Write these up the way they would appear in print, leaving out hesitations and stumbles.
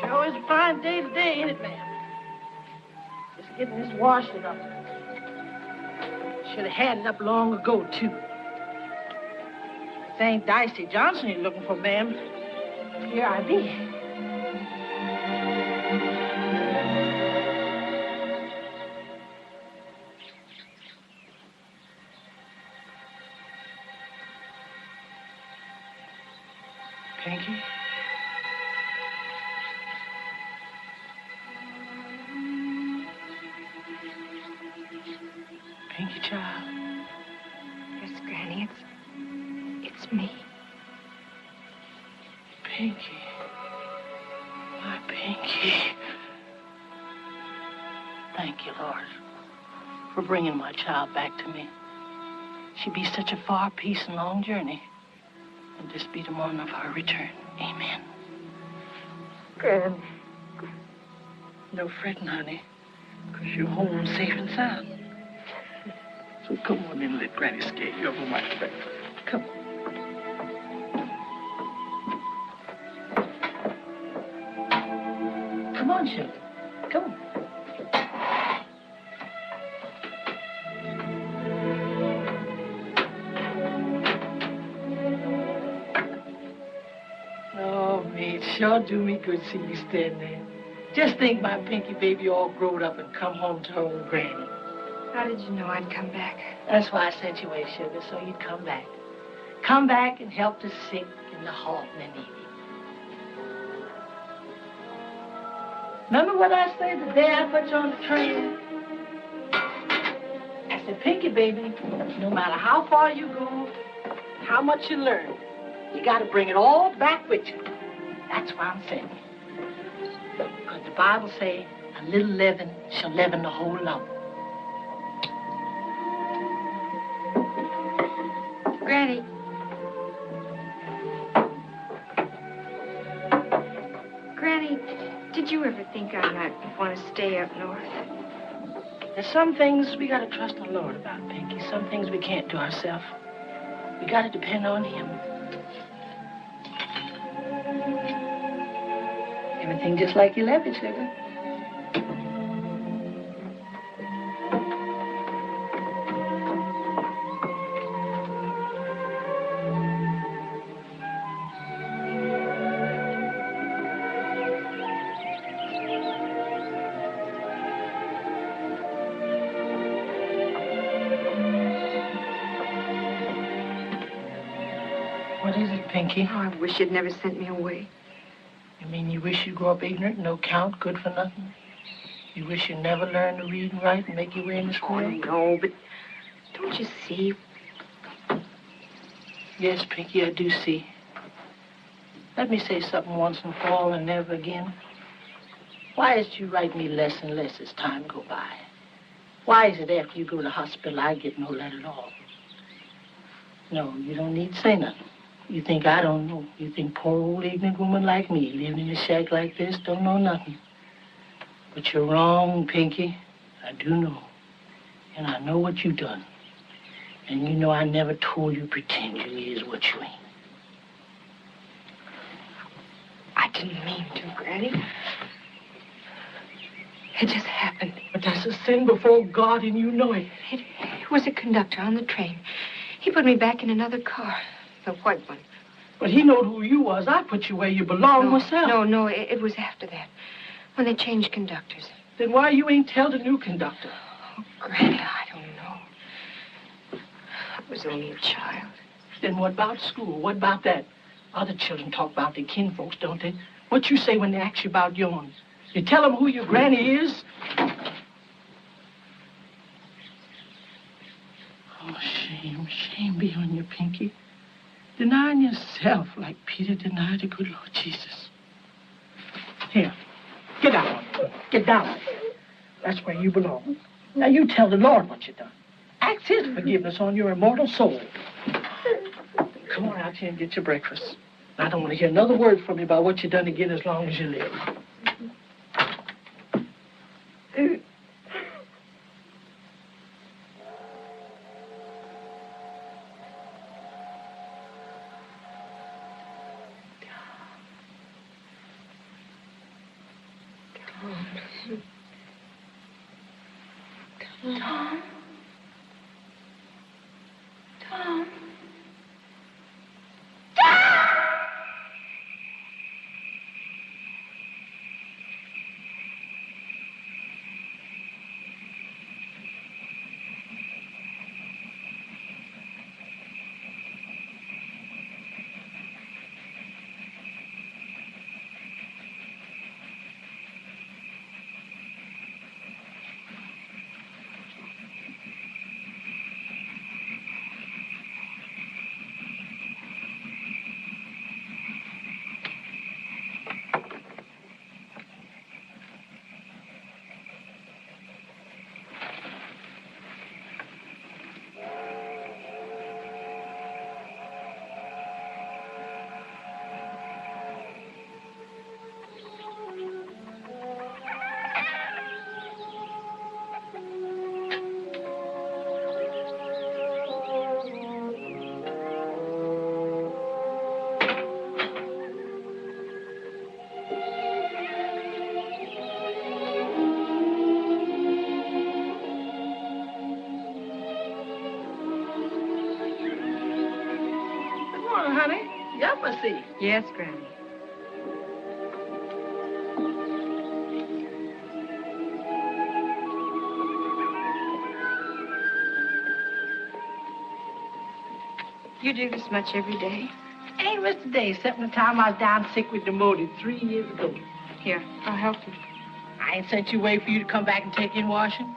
Sure is a fine day today, ain't it, ma'am? Just getting this washing up. Should have had it up long ago, too. This ain't Dicey Johnson you're looking for, ma'am. Here I be. Pinky? Pinky, child? Yes, Granny, it's me. Pinky. My Pinky. Thank you, Lord, for bringing my child back to me. She be such a far peace and long journey. And this be the morning of her return. Amen. Granny. No fretting, honey, because you're home safe and sound. So come on in and let Granny scare you over my back. Come on. Come on, sugar. Come on. Oh, me, it sure do me good to see you stand there. Just think my Pinky baby all grown up and come home to her own Granny. How did you know I'd come back? That's why I sent you away, sugar, so you'd come back. Come back and help the sick and the halt and the needy. Remember what I said the day I put you on the train? I said, Pinky, baby, no matter how far you go, how much you learn, you got to bring it all back with you. That's why I'm saying it. Because the Bible say, a little leaven shall leaven the whole lump. Granny. Granny, did you ever think I might want to stay up north? There's some things we got to trust the Lord about, Pinky. Some things we can't do ourselves. We got to depend on Him. Everything just like you left it, sugar. What is it, Pinky? Oh, I wish you'd never sent me away. You mean you wish you'd grow up ignorant, no count, good for nothing? You wish you never learned to read and write and make your way in the school? Oh, no, but don't you see? Yes, Pinky, I do see. Let me say something once and for all and never again. Why is it you write me less and less as time go by? Why is it after you go to the hospital I get no letter at all? No, you don't need to say nothing. You think I don't know. You think poor old ignorant woman like me, living in a shack like this, don't know nothing. But you're wrong, Pinky. I do know. And I know what you done. And you know I never told you pretend you is what you ain't. I didn't mean to, Granny. It just happened. But that's a sin before God, and you know it. It was a conductor on the train. He put me back in another car, the white one. But he knowed who you was. I put you where you belong myself. No, it was after that, when they changed conductors. Then why you ain't tell the new conductor? Oh, Granny, I don't know. I was only a child. Then what about school? What about that? Other children talk about their kinfolks, don't they? What you say when they ask you about yours? You tell them who your granny is? Oh, shame be on you, Pinky. Denying yourself like Peter denied the good Lord Jesus. Here, get down. Get down. That's where you belong. Now you tell the Lord what you done. Ask His forgiveness on your immortal soul. Come on out here and get your breakfast. I don't want to hear another word from you about what you done again as long as you live. Tom? Tom? Honey, yuppa-see. Yes, Granny. You do this much every day? Ain't missed a day, except the time I was down sick with pneumonia 3 years ago. Here, I'll help you. I ain't sent you away for you to come back and take in washing.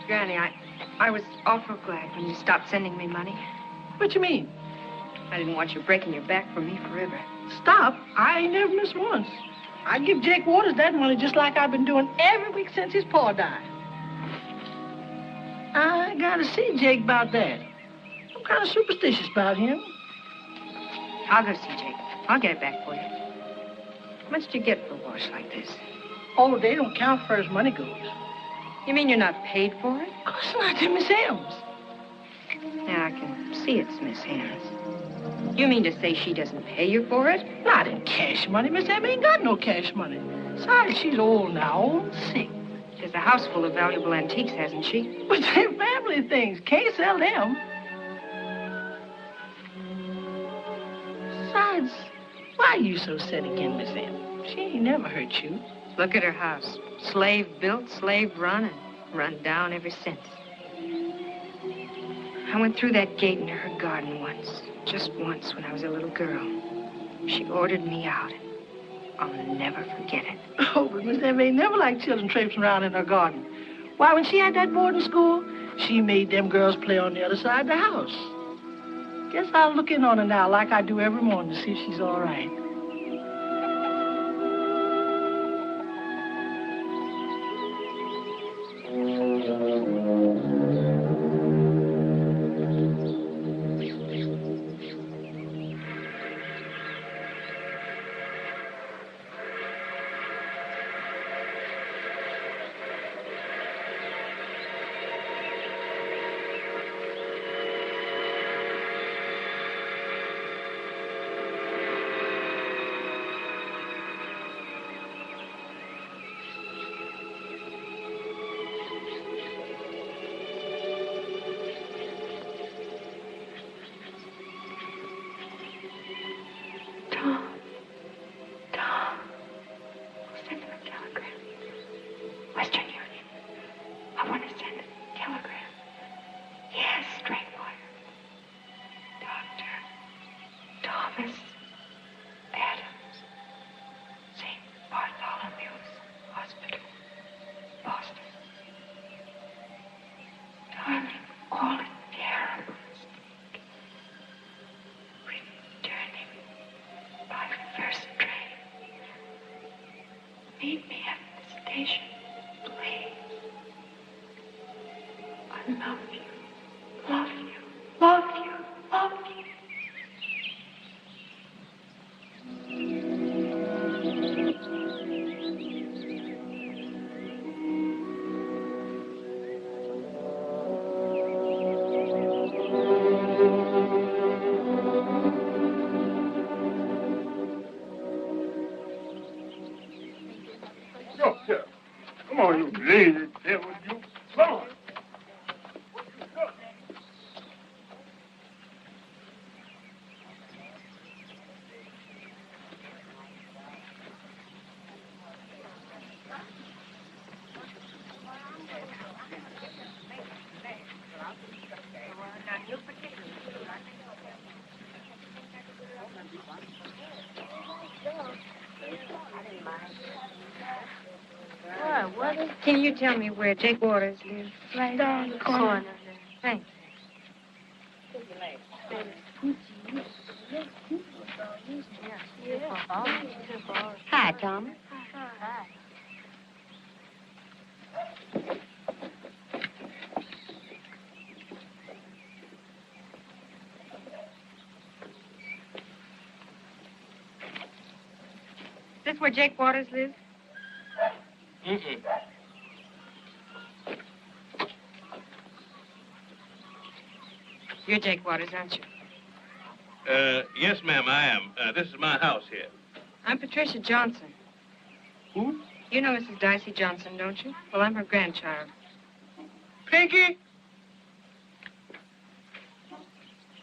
Granny, I was awful glad when you stopped sending me money. What you mean? I didn't want you breaking your back for me forever. Stop? I ain't never missed once. I give Jake Waters that money just like I've been doing every week since his pa died. I gotta see Jake about that. I'm kind of superstitious about him. I'll go see Jake. I'll get it back for you. How much do you get for a wash like this? Oh, they don't count for as money goes. You mean you're not paid for it? Of course not, they're Miss M's. Now, I can see it's Miss Hannah's. You mean to say she doesn't pay you for it? Not in cash money. Miss M ain't got no cash money. Besides, she's old now, old and sick. She has a house full of valuable antiques, hasn't she? But they're family things. Can't sell them. Besides, why are you so set again, Miss M? She ain't never hurt you. Look at her house. Slave built, slave run, and run down ever since. I went through that gate into her garden once. Just once when I was a little girl. She ordered me out. I'll never forget it. Oh, but Miss M ain't never liked children traipsing around in her garden. Why, when she had that boarding school, she made them girls play on the other side of the house. Guess I'll look in on her now like I do every morning to see if she's all right. Meet me at the station, please. I love you, love you, love you, love you. Oh, you lazy devil, you. Come on. Can you tell me where Jake Waters lives? Right down the corner. Thanks. Hi, Tom. Hi. Is this where Jake Waters lives? Mm-mm. You're Jake Waters, aren't you? Yes, ma'am, I am. This is my house here. I'm Patricia Johnson. Who? You know Mrs. Dicey Johnson, don't you? Well, I'm her grandchild. Pinky?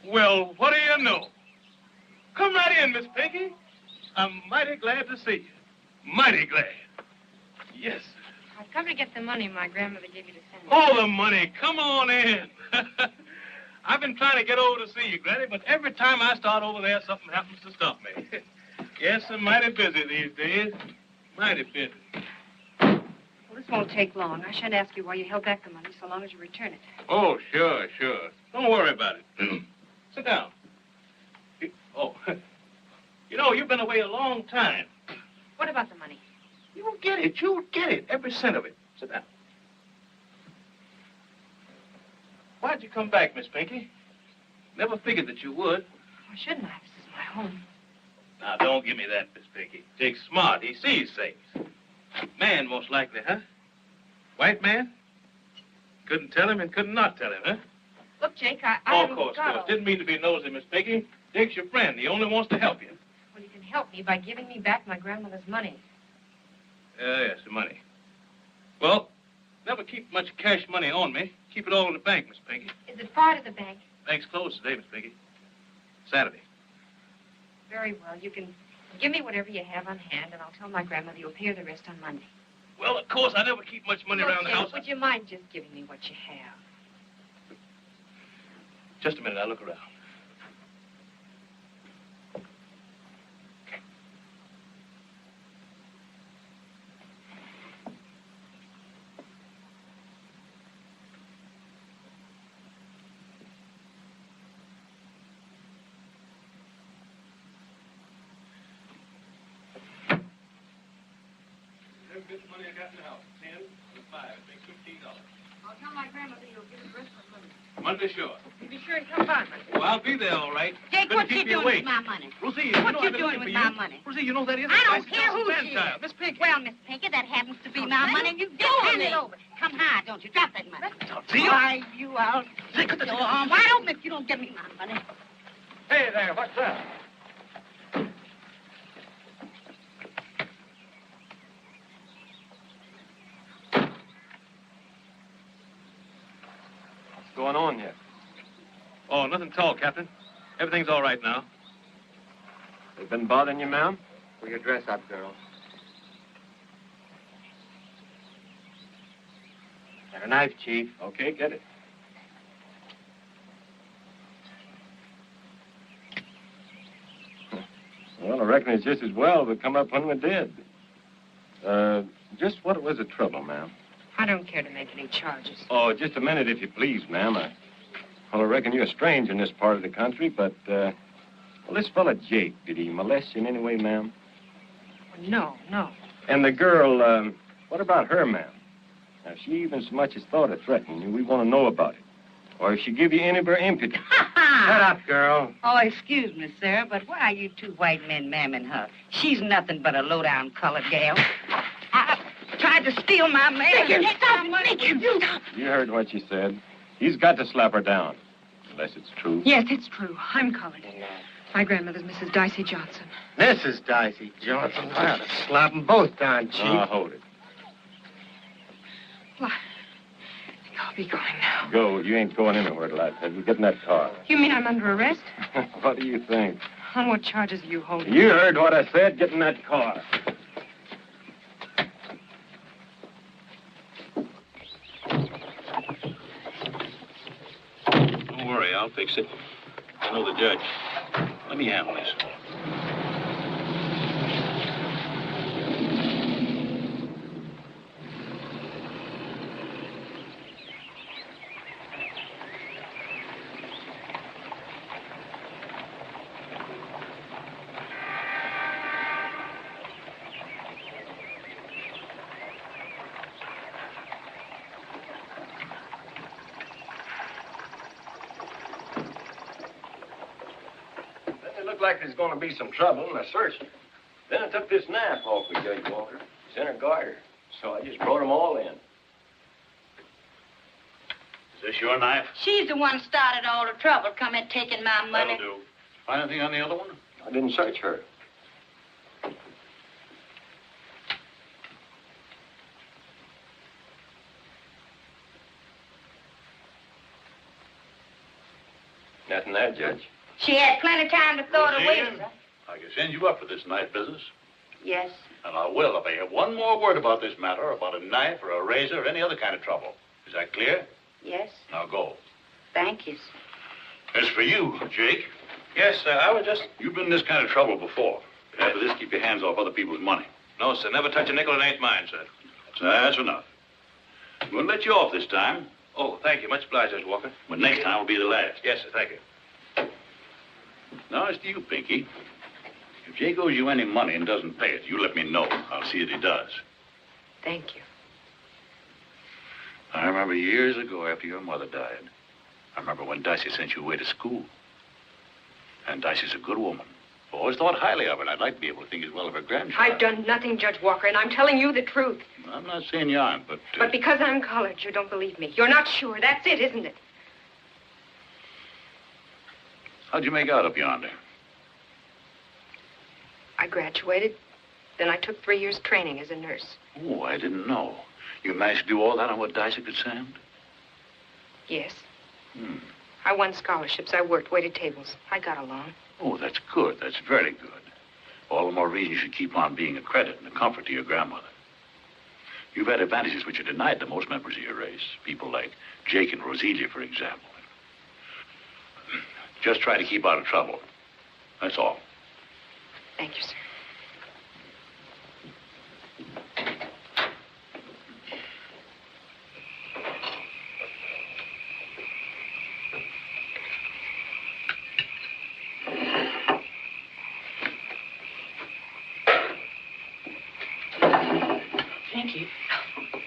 Well, what do you know? Come right in, Miss Pinky. I'm mighty glad to see you. Mighty glad. Yes. I've come to get the money my grandmother gave you to send me. All the money. Come on in. I've been trying to get over to see you, Granny, but every time I start over there, something happens to stop me. Yes, I'm mighty busy these days. Mighty busy. Well, this won't take long. I shan't ask you why you held back the money so long as you return it. Oh, sure, sure. Don't worry about it. Sit down. Oh, you know, you've been away a long time. What about the money? You'll get it. You'll get it. Every cent of it. Sit down. Why'd you come back, Miss Pinky? Never figured that you would. Why shouldn't I? This is my home. Now, don't give me that, Miss Pinky. Jake's smart. He sees things. Man, most likely, huh? White man? Couldn't tell him and couldn't not tell him, huh? Look, Jake, I of course. Didn't mean to be nosy, Miss Pinky. Jake's your friend. He only wants to help you. Well, you can help me by giving me back my grandmother's money. Yes, the money. Well, never keep much cash money on me. Keep it all in the bank, Miss Pinky. Is it far to the bank? Bank's closed today, Miss Pinky. Saturday. Very well. You can give me whatever you have on hand, and I'll tell my grandmother you'll pay her the rest on Monday. Well, of course, I never keep much money around the house. Would you mind just giving me what you have? Just a minute, I'll look around. Every bit of money I got in the house, 10 and 5, makes $15. I'll tell my grandmother you'll give the rest on Monday. Monday, sure. You be sure to come by Monday. Well, I'll be there, all right. Jake, Gonna what you keep you doing with awake. my money? Rosie, What you you know doing with my money? Rosie, you know that is I don't care who she grandchild, is. Miss Pinky. Well, Miss Pinky, that happens to be my money. You just hand it over. Come high, don't you? Drop that money. See you. Why, you out. Your arm wide open if you don't give me my money. Hey there, what's that? What's going on here? Oh, nothing at all, Captain. Everything's all right now. They've been bothering you, ma'am? Pull your dress up, girl. Got a knife, Chief. Okay, get it. Well, I reckon it's just as well to come up when we're dead. Just what was the trouble, ma'am? I don't care to make any charges. Oh, just a minute, if you please, ma'am. Well, I reckon you're strange in this part of the country, but, well, this fella Jake, did he molest you in any way, ma'am? Well, no. And the girl, what about her, ma'am? Now, if she even so much as thought of threatening you, we want to know about it. Or if she give you any of her impudence. Shut up, girl. Oh, excuse me, sir, but why are you two white men mamming her? She's nothing but a low-down colored gal. I tried to steal my man. You heard what she said. He's got to slap her down. Unless it's true. Yes, it's true. I'm colored. My grandmother's Mrs. Dicey Johnson. This is Dicey Johnson. I ought to slap them both down, Chief. Now, hold it. Well, I think I'll be going now. Go. You ain't going anywhere till I tell you. Get in that car. You mean I'm under arrest? What do you think? On what charges are you holding? You heard what I said. Get in that car. Don't worry, I'll fix it. I know the judge. Let me handle this. Looked like there's going to be some trouble, and I searched her. Then I took this knife off of Judge Walker. It's in her garter. So I just brought them all in. Is this your knife? She's the one started all the trouble, coming taking my money. That'll do. Find anything on the other one? I didn't search her. Nothing there, Judge. She had plenty of time to throw it away, Roseanne, sir. I can send you up for this knife business. Yes. And I will if I hear one more word about this matter, about a knife or a razor or any other kind of trouble. Is that clear? Yes. Now go. Thank you, sir. As for you, Jake. Yes, sir. I was just... You've been in this kind of trouble before. But after this, keep your hands off other people's money. No, sir. Never touch a nickel. It ain't mine, sir. So that's enough. I'm going to let you off this time. Oh, thank you. Much obliged, Judge Walker. But next time will be the last. Yes, sir. Thank you. Now, it's to you, Pinky. If Jake owes you any money and doesn't pay it, you let me know. I'll see that he does. Thank you. I remember years ago after your mother died. I remember when Dicey sent you away to school. And Dicey's a good woman. I've always thought highly of her, and I'd like to be able to think as well of her grandchild. I've done nothing, Judge Walker, and I'm telling you the truth. I'm not saying you aren't, but... But because I'm colored, you don't believe me. You're not sure. That's it, isn't it? How'd you make out up yonder? I graduated. Then I took 3 years training as a nurse. Oh, I didn't know. You managed to do all that on what Dicey could send? Yes. I won scholarships. I worked, waited tables. I got along. Oh, that's good. That's very good. All the more reason you should keep on being a credit and a comfort to your grandmother. You've had advantages which are denied to most members of your race. People like Jake and Roselia, for example. Just try to keep out of trouble. That's all. Thank you, sir. Pinky,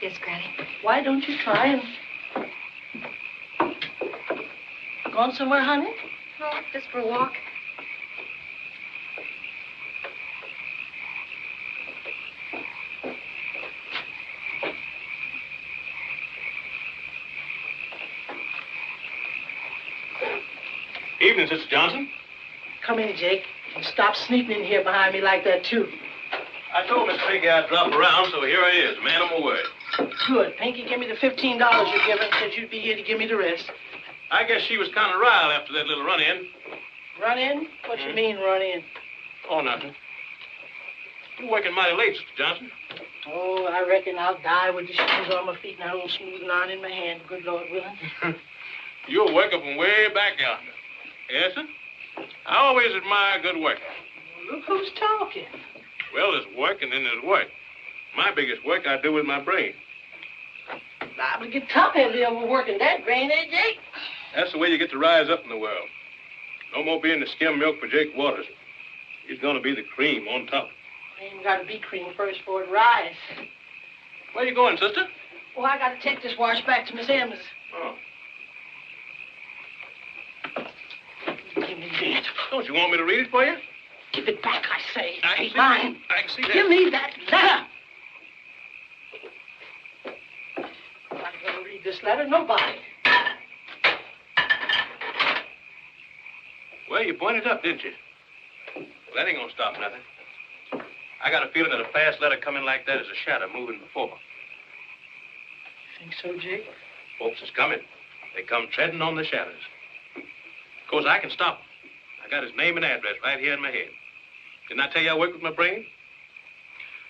Yes, Granny. why don't you try and... Going somewhere, honey? Oh, just for a walk. Evening, Sister Johnson. Come in, Jake. And stop sneaking in here behind me like that, too. I told Miss Pinky I'd drop around, so here I is, man of my word. Good. Pinky, give me the $15 you're giving. Said you'd be here to give me the rest. I guess she was kind of riled after that little run-in. Run in? What you mean, run in? Oh, nothing. You're working mighty late, Sister Johnson. Oh, I reckon I'll die with the shoes on my feet and that old smooth line in my hand. Good Lord willing. You're working from way back yonder. Yes, sir? I always admire good work. Well, look who's talking. Well, there's work and then there's work. My biggest work I do with my brain. Liable to get top-heavy overworking that brain, eh, Jake? That's the way you get to rise up in the world. No more being the skim milk for Jake Waters. He's going to be the cream on top. Ain't got to be cream first for it rise. Where you going, sister? Oh, I got to take this wash back to Miss Emma's. Oh. Give me that. Don't you want me to read it for you? Give it back, I say. I can Ain't see mine. I can see that. Give me that letter. I'm not going to read this letter, nobody. Well, you pointed up, didn't you? Well, that ain't gonna stop nothing. I got a feeling that a fast letter coming like that is a shadow moving before. You think so, Jake? Folks is coming. They come treading on the shadows. Of course, I can stop 'em. I got his name and address right here in my head. Didn't I tell you I work with my brain?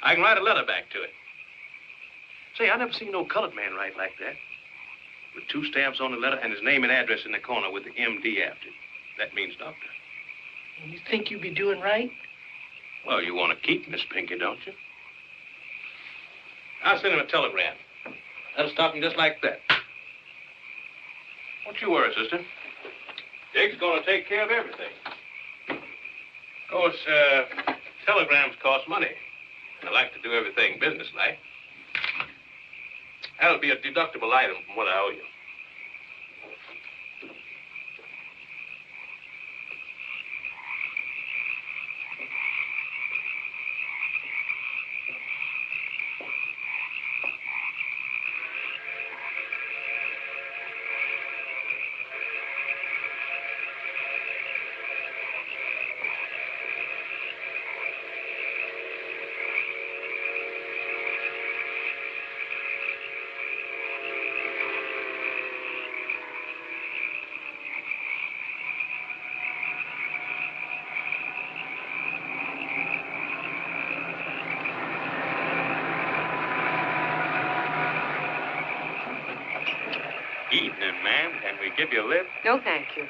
I can write a letter back to it. Say, I never seen no colored man write like that. With 2 stamps on the letter and his name and address in the corner with the M.D. after it. That means doctor. And you think you'd be doing right? Well, you want to keep Miss Pinky, don't you? I'll send him a telegram. That'll stop him just like that. Don't you worry, sister. Jake's going to take care of everything. Of course, telegrams cost money. I like to do everything businesslike. That'll be a deductible item from what I owe you. Evening, ma'am. Can we give you a lift? No, thank you.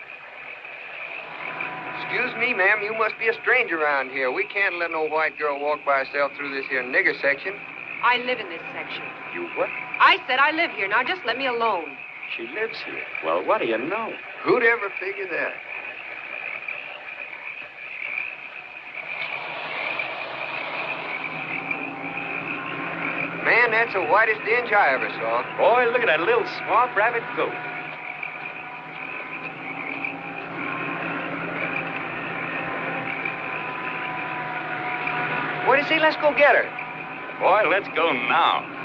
Excuse me, ma'am. You must be a stranger around here. We can't let no white girl walk by herself through this here nigger section. I live in this section. You what? I said I live here. Now just let me alone. She lives here. Well, what do you know? Who'd ever figure that? Man, that's the whitest dinge I ever saw. Boy, look at that little swamp rabbit goat. What do you say? Let's go get her. Boy, let's go now.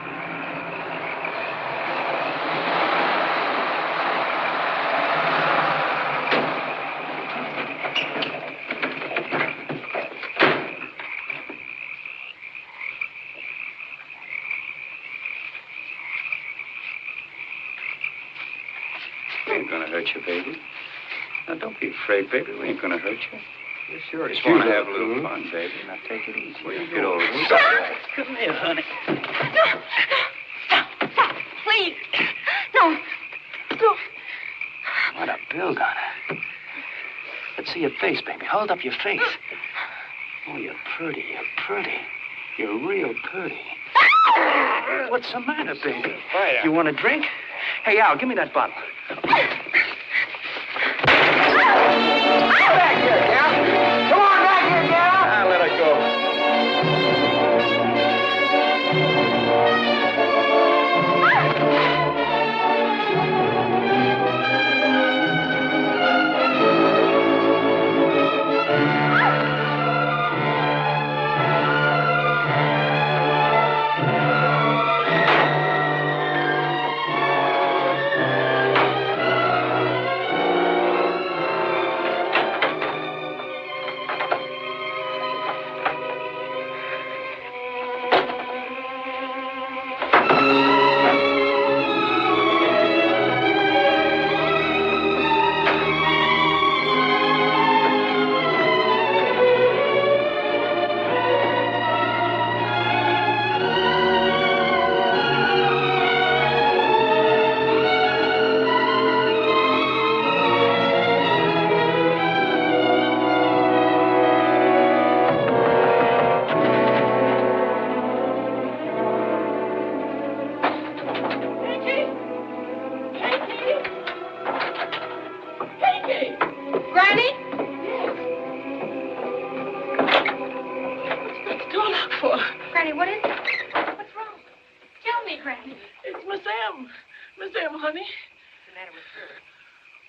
We ain't gonna hurt you, baby. Now, don't be afraid, baby. We ain't gonna hurt you. You sure Just want to have a little fun, baby. Now, take it easy. Where you Get over going? it. Come here, honey. Stop, please. No. No. What a build on her. Let's see your face, baby. Hold up your face. Oh, you're pretty. You're pretty. You're real pretty. What's the matter, baby? Fire. You want a drink? Hey, Al, give me that bottle. Come back here, gal. Come on back here, gal. Now, let her go.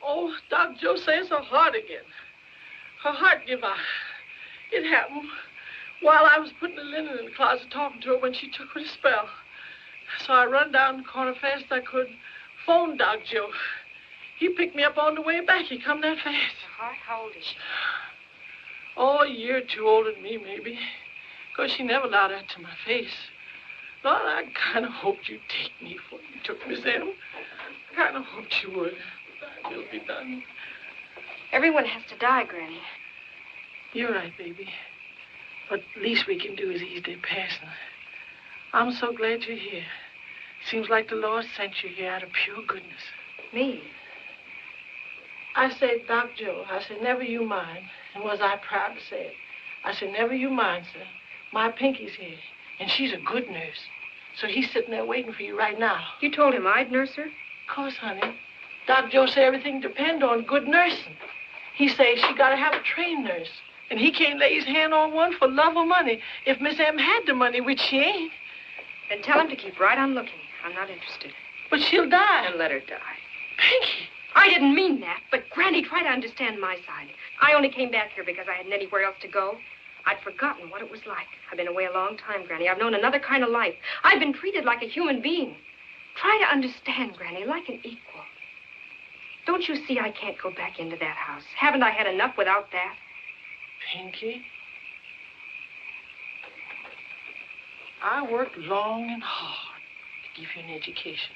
Oh, Doc Joe says her heart again. Her heart give out. It happened while I was putting the linen in the closet talking to her when she took her to spell. So I run down the corner fast as I could, phoned Doc Joe. He picked me up on the way back. He come that fast. Her heart? How old is she? Oh, a year or two older than me, maybe. 'Cause she never allowed that to my face. Lord, I kind of hoped you'd take me before you took Miss M. I kind of hoped you would. I will be done. Everyone has to die, Granny. You're right, baby. But least we can do is ease their passing. I'm so glad you're here. Seems like the Lord sent you here out of pure goodness. Me? I said, Doc Joe, I said, never you mind. And was I proud to say it? I said, never you mind, sir. My Pinky's here, and she's a good nurse. So he's sitting there waiting for you right now. You told him I'd nurse her? Of course, honey. Doc Joe said everything depends on good nursing. He says she got to have a trained nurse. And he can't lay his hand on one for love or money if Miss M had the money, which she ain't. Then tell him to keep right on looking. I'm not interested. But she'll die. And let her die. Pinky. I didn't mean that, but Granny, try to understand my side. I only came back here because I hadn't anywhere else to go. I'd forgotten what it was like. I've been away a long time, Granny. I've known another kind of life. I've been treated like a human being. Try to understand, Granny, like an equal. Don't you see I can't go back into that house? Haven't I had enough without that? Pinky, I worked long and hard to give you an education.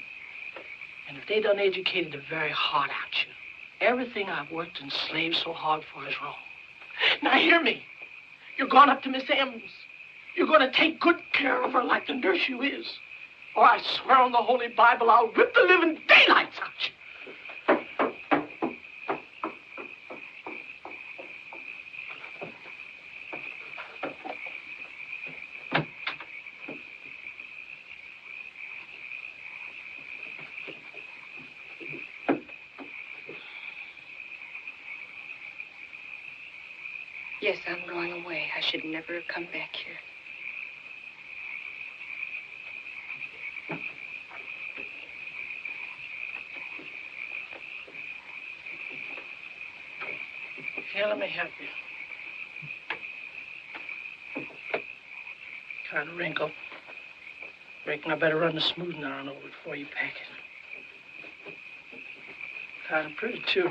And if they done educated the very heart out you, everything I've worked and slaved so hard for is wrong. Now hear me. You're going up to Miss M's. You're going to take good care of her like the nurse you is. Or I swear on the Holy Bible, I'll rip the living daylights out you. Yes, I'm going away. I should never have come back here. Here, let me help you. Kind of wrinkle. Reckon I better run the smoothing iron over it before you pack it. Kind of pretty, too.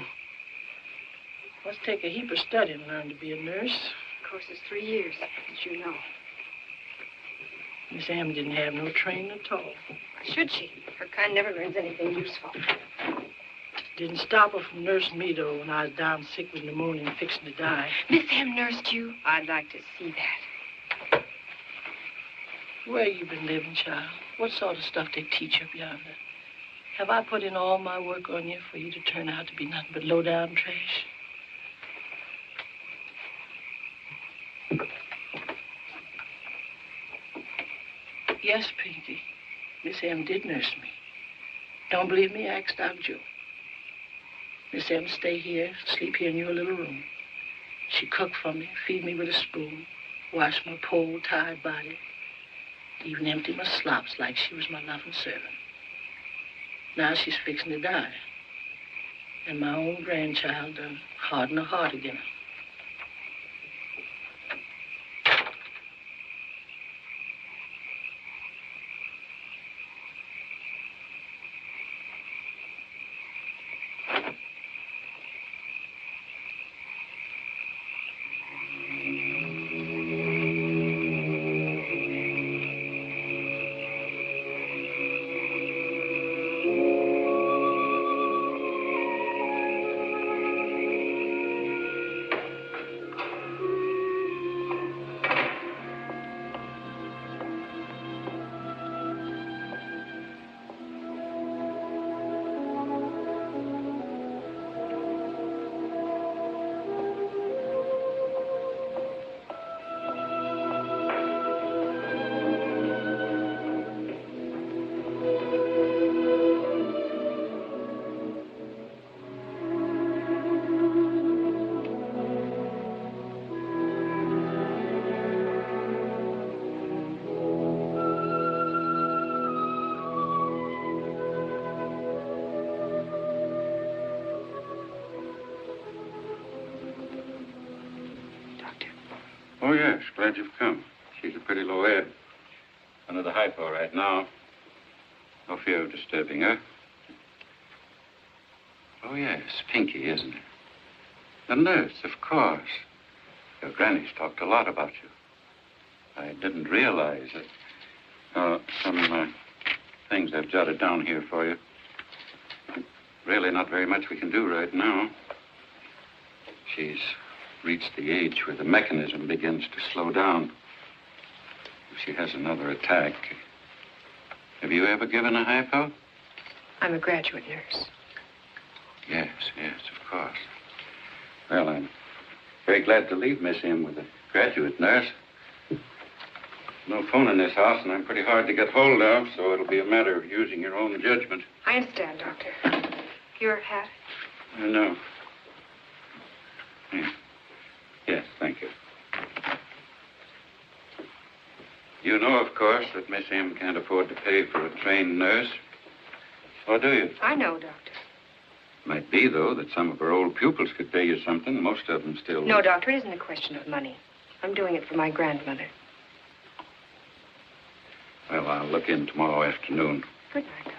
Must take a heap of studying to learn to be a nurse. Of course, it's 3 years, as you know. Miss M didn't have no training at all. Why should she? Her kind never learns anything useful. Didn't stop her from nursing me, though, when I was down sick with pneumonia and fixing to die. Miss M nursed you? I'd like to see that. Where you been living, child? What sort of stuff they teach up yonder? Have I put in all my work on you for you to turn out to be nothing but low-down trash? Yes, Pinky. Miss M did nurse me. Don't believe me? Ask Doc Joe. Miss M stay here, sleep here in your little room. She cook for me, feed me with a spoon, wash my poor, tired body, even empty my slops like she was my loving servant. Now she's fixing to die. And my own grandchild done hardened her heart again. Oh, yes. Glad you've come. She's a pretty low ebb. Under the hypo right now. No fear of disturbing her. Oh, yes. Pinky, isn't it? The nurse, of course. Your granny's talked a lot about you. I didn't realize that. Some things I've jotted down here for you. Really not very much we can do right now. She's reached the age where the mechanism begins to slow down. If she has another attack. Have you ever given a hypo? I'm a graduate nurse. Yes, of course. Well, I'm very glad to leave Miss M with a graduate nurse. No phone in this house, and I'm pretty hard to get hold of, so it'll be a matter of using your own judgment. I understand, Doctor. Your hat? No. Yes, thank you. You know, of course, that Miss M can't afford to pay for a trained nurse. Or do you? I know, Doctor. Might be, though, that some of her old pupils could pay you something. Most of them still... No, Doctor, it isn't a question of money. I'm doing it for my grandmother. Well, I'll look in tomorrow afternoon. Good night, Doctor.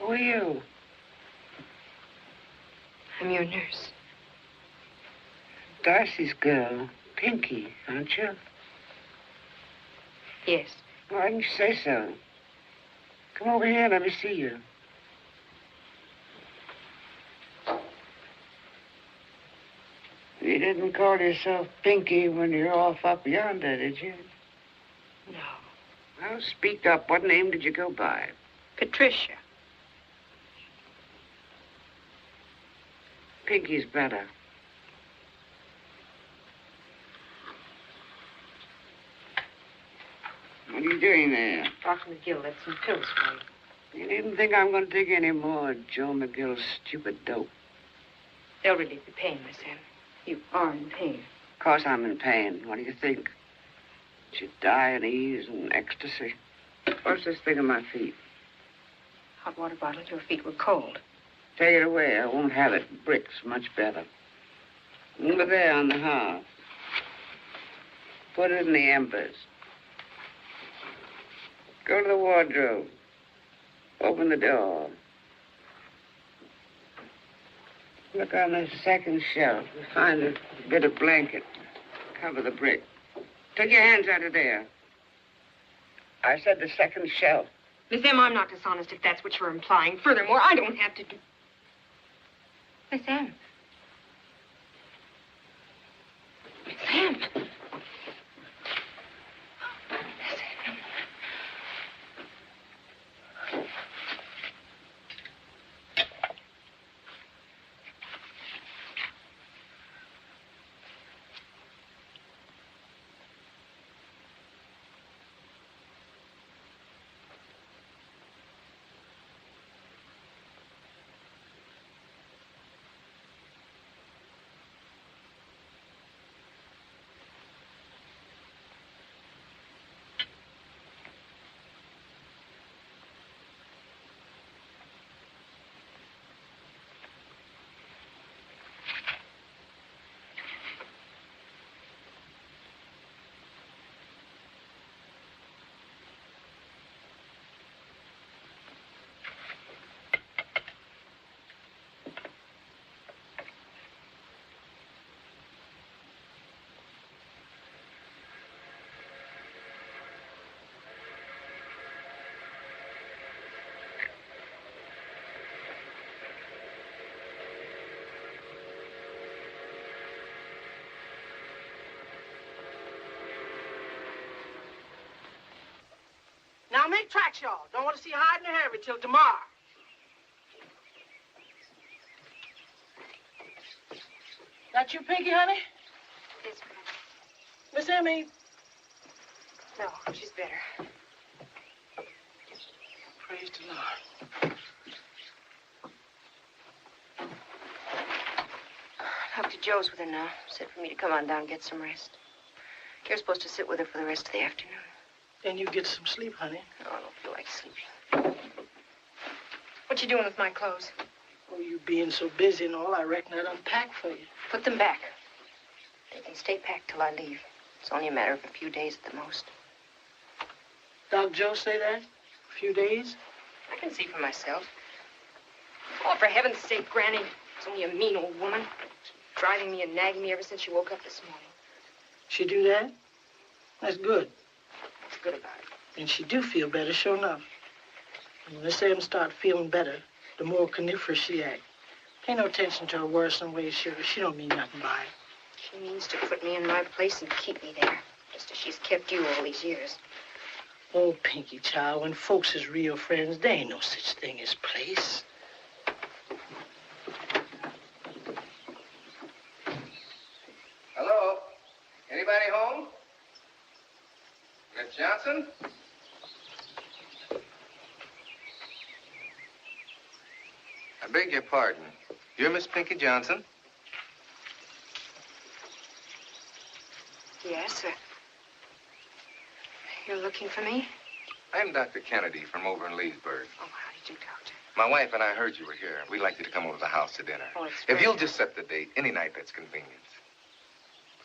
Who are you? I'm your nurse. Darcy's girl, Pinky, aren't you? Yes. Why didn't you say so? Come over here, let me see you. You didn't call yourself Pinky when you're off up yonder, did you? No. Well, speak up. What name did you go by? Patricia. Pinky's better. What are you doing there? Dr. McGill left some pills for you. You needn't think I'm going to take any more of Joe McGill's stupid dope. They'll relieve the pain, Miss M. You are in pain. Of course I'm in pain. What do you think? Should die in ease and ecstasy. What's this thing on my feet? Hot water bottle. Your feet were cold. Take it away. I won't have it. Bricks, much better. Over there on the hearth. Put it in the embers. Go to the wardrobe. Open the door. Look on the second shelf. Find a bit of blanket. Cover the brick. Take your hands out of there. I said the second shelf. Miss M, I'm not dishonest if that's what you're implying. Furthermore, I don't have to do... Miss M. Miss M. Miss M. Now make tracks, y'all. Don't want to see you hiding or hurry till tomorrow. That you, Pinky, honey? Yes, Granny. Miss Emmy? No, she's better. Praise the Lord. Dr. Joe's with her now. Said for me to come on down and get some rest. You're supposed to sit with her for the rest of the afternoon. Then you get some sleep, honey. No, I don't feel like sleeping. What you doing with my clothes? Oh, you being so busy and all, I reckon I'd unpack for you. Put them back. They can stay packed till I leave. It's only a matter of a few days at the most. Doc Joe say that? A few days? I can see for myself. Oh, for heaven's sake, Granny. It's only a mean old woman. Driving me and nagging me ever since she woke up this morning. She do that? That's good. What's good about it? And she do feel better, sure enough. And when Miss Em start feeling better, the more coniferous she act. Pay no attention to her worrisome ways, sugar. She don't mean nothing by it. She means to put me in my place and keep me there. Just as she's kept you all these years. Oh, Pinky, child, when folks is real friends, there ain't no such thing as place. Hello? Anybody home? Miss Johnson? I beg your pardon. You're Miss Pinky Johnson? Yes, sir. You're looking for me? I'm Dr. Kennedy from over in Leesburg. Oh, how did you, Doctor? My wife and I heard you were here. We'd like you to come over to the house to dinner. Oh, it's If very you'll nice. just set the date, any night that's convenient.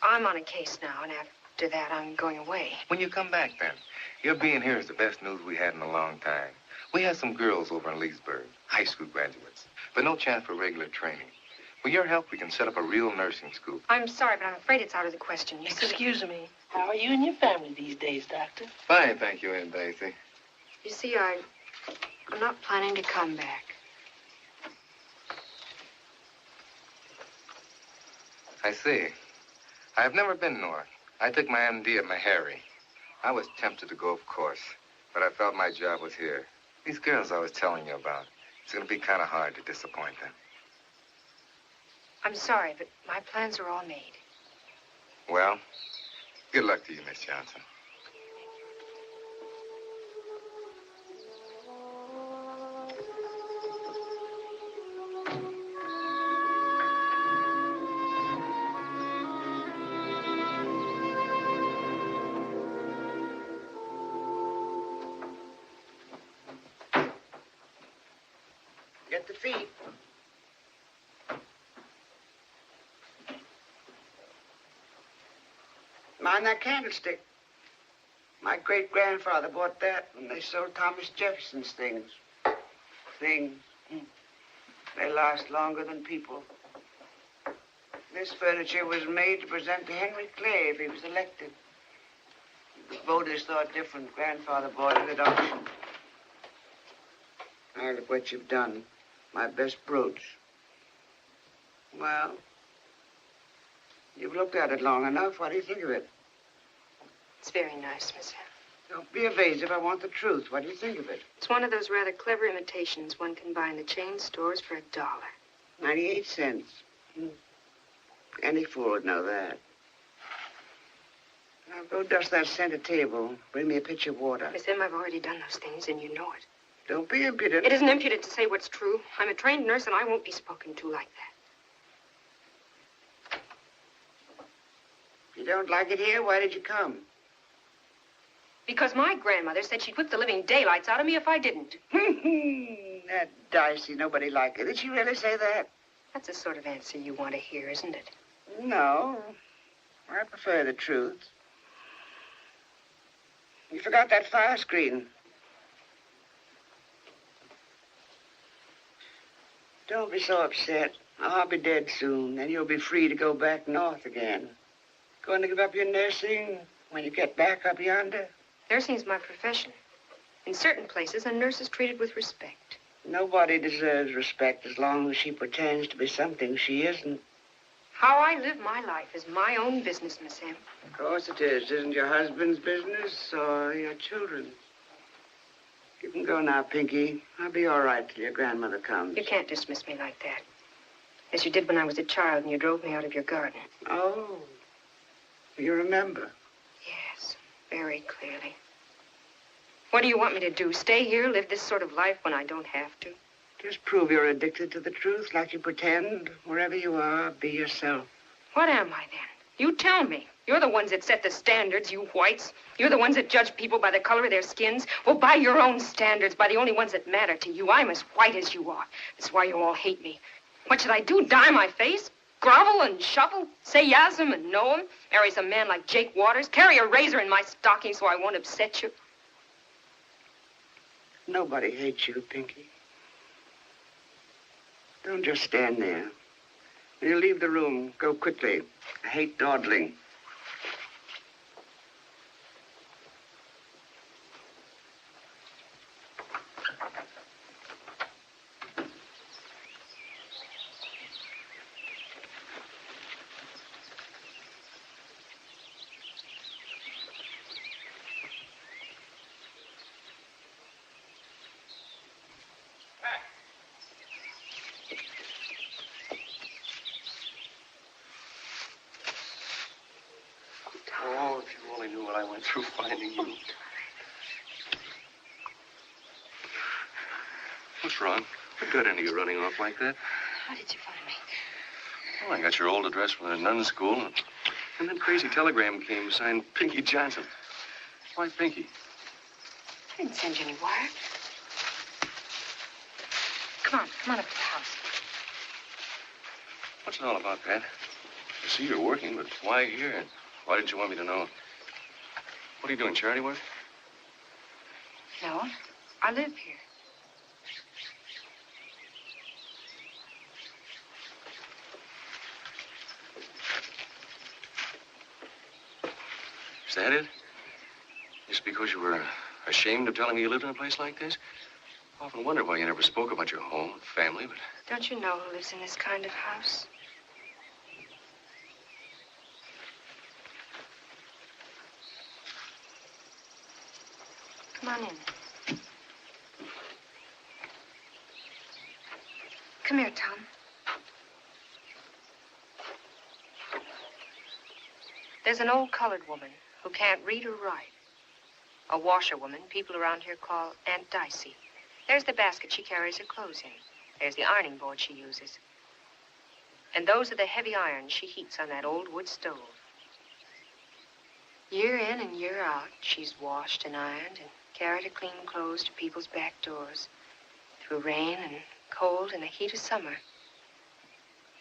I'm on a case now, and after that, I'm going away. When you come back, then. Your being here is the best news we had in a long time. We have some girls over in Leesburg, high school graduates, but no chance for regular training. With your help, we can set up a real nursing school. I'm sorry, but I'm afraid it's out of the question. You see, Excuse me. How are you and your family these days, Doctor? Fine, thank you, Aunt Daisy. you see, I'm not planning to come back. I see. I've never been north. I took my MD at Meharry. I was tempted to go, of course, but I felt my job was here. These girls I was telling you about, it's going to be kind of hard to disappoint them. I'm sorry, but my plans are all made. Well, good luck to you, Miss Johnson. Get the feet. Mind that candlestick. My great-grandfather bought that when they sold Thomas Jefferson's things. Things. They last longer than people. This furniture was made to present to Henry Clay if he was elected. The voters thought different. Grandfather bought it at auction. Now look what you've done. My best brooch. Well, you've looked at it long enough. What do you think of it? It's very nice, Miss Hill. Don't be evasive. I want the truth. What do you think of it? It's one of those rather clever imitations one can buy in the chain stores for $1. 98 cents. Any fool would know that. Now go dust that center table. Bring me a pitcher of water. Miss Em, I've already done those things, and you know it. Don't be impudent. It isn't impudent to say what's true. I'm a trained nurse, and I won't be spoken to like that. If you don't like it here, why did you come? Because my grandmother said she'd whip the living daylights out of me if I didn't. That Dicey, nobody liked it. Did she really say that? That's the sort of answer you want to hear, isn't it? No. I prefer the truth. You forgot that fire screen. Don't be so upset. I'll be dead soon, then you'll be free to go back north again. Going to give up your nursing when you get back up yonder? Nursing's my profession. In certain places, a nurse is treated with respect. Nobody deserves respect as long as she pretends to be something she isn't. How I live my life is my own business, Miss Em. Of course it is. Isn't your husband's business or your children's? You can go now, Pinky. I'll be all right till your grandmother comes. You can't dismiss me like that. As you did when I was a child and you drove me out of your garden. Oh, you remember? Yes, very clearly. What do you want me to do? Stay here, live this sort of life when I don't have to? Just prove you're addicted to the truth like you pretend. Wherever you are, be yourself. What am I then? You tell me. You're the ones that set the standards, you whites. You're the ones that judge people by the color of their skins. Well, by your own standards, by the only ones that matter to you. I'm as white as you are. That's why you all hate me. What should I do? Dye my face? Grovel and shuffle? Say yes him and know him? Marry some man like Jake Waters? Carry a razor in my stocking so I won't upset you? Nobody hates you, Pinky. Don't just stand there. When you leave the room, go quickly. I hate dawdling. Oh, if you only knew what I went through finding you. What's wrong? What got into you running off like that? How did you find me? Well, I got your old address from the nuns' school, and then crazy telegram came signed Pinky Johnson. Why Pinky? I didn't send you any wire. Come on up to the house. What's it all about, Pat? I see you're working, but why here? Why didn't you want me to know? What are you doing, charity work? No, I live here. Is that it? Just because you were ashamed of telling me you lived in a place like this? I often wonder why you never spoke about your home and family, but... Don't you know who lives in this kind of house? Come on in. Come here, Tom. There's an old colored woman who can't read or write. A washerwoman people around here call Aunt Dicey. There's the basket she carries her clothes in. There's the ironing board she uses. And those are the heavy irons she heats on that old wood stove. Year in and year out, she's washed and ironed and carried her clean clothes to people's back doors through rain and cold and the heat of summer.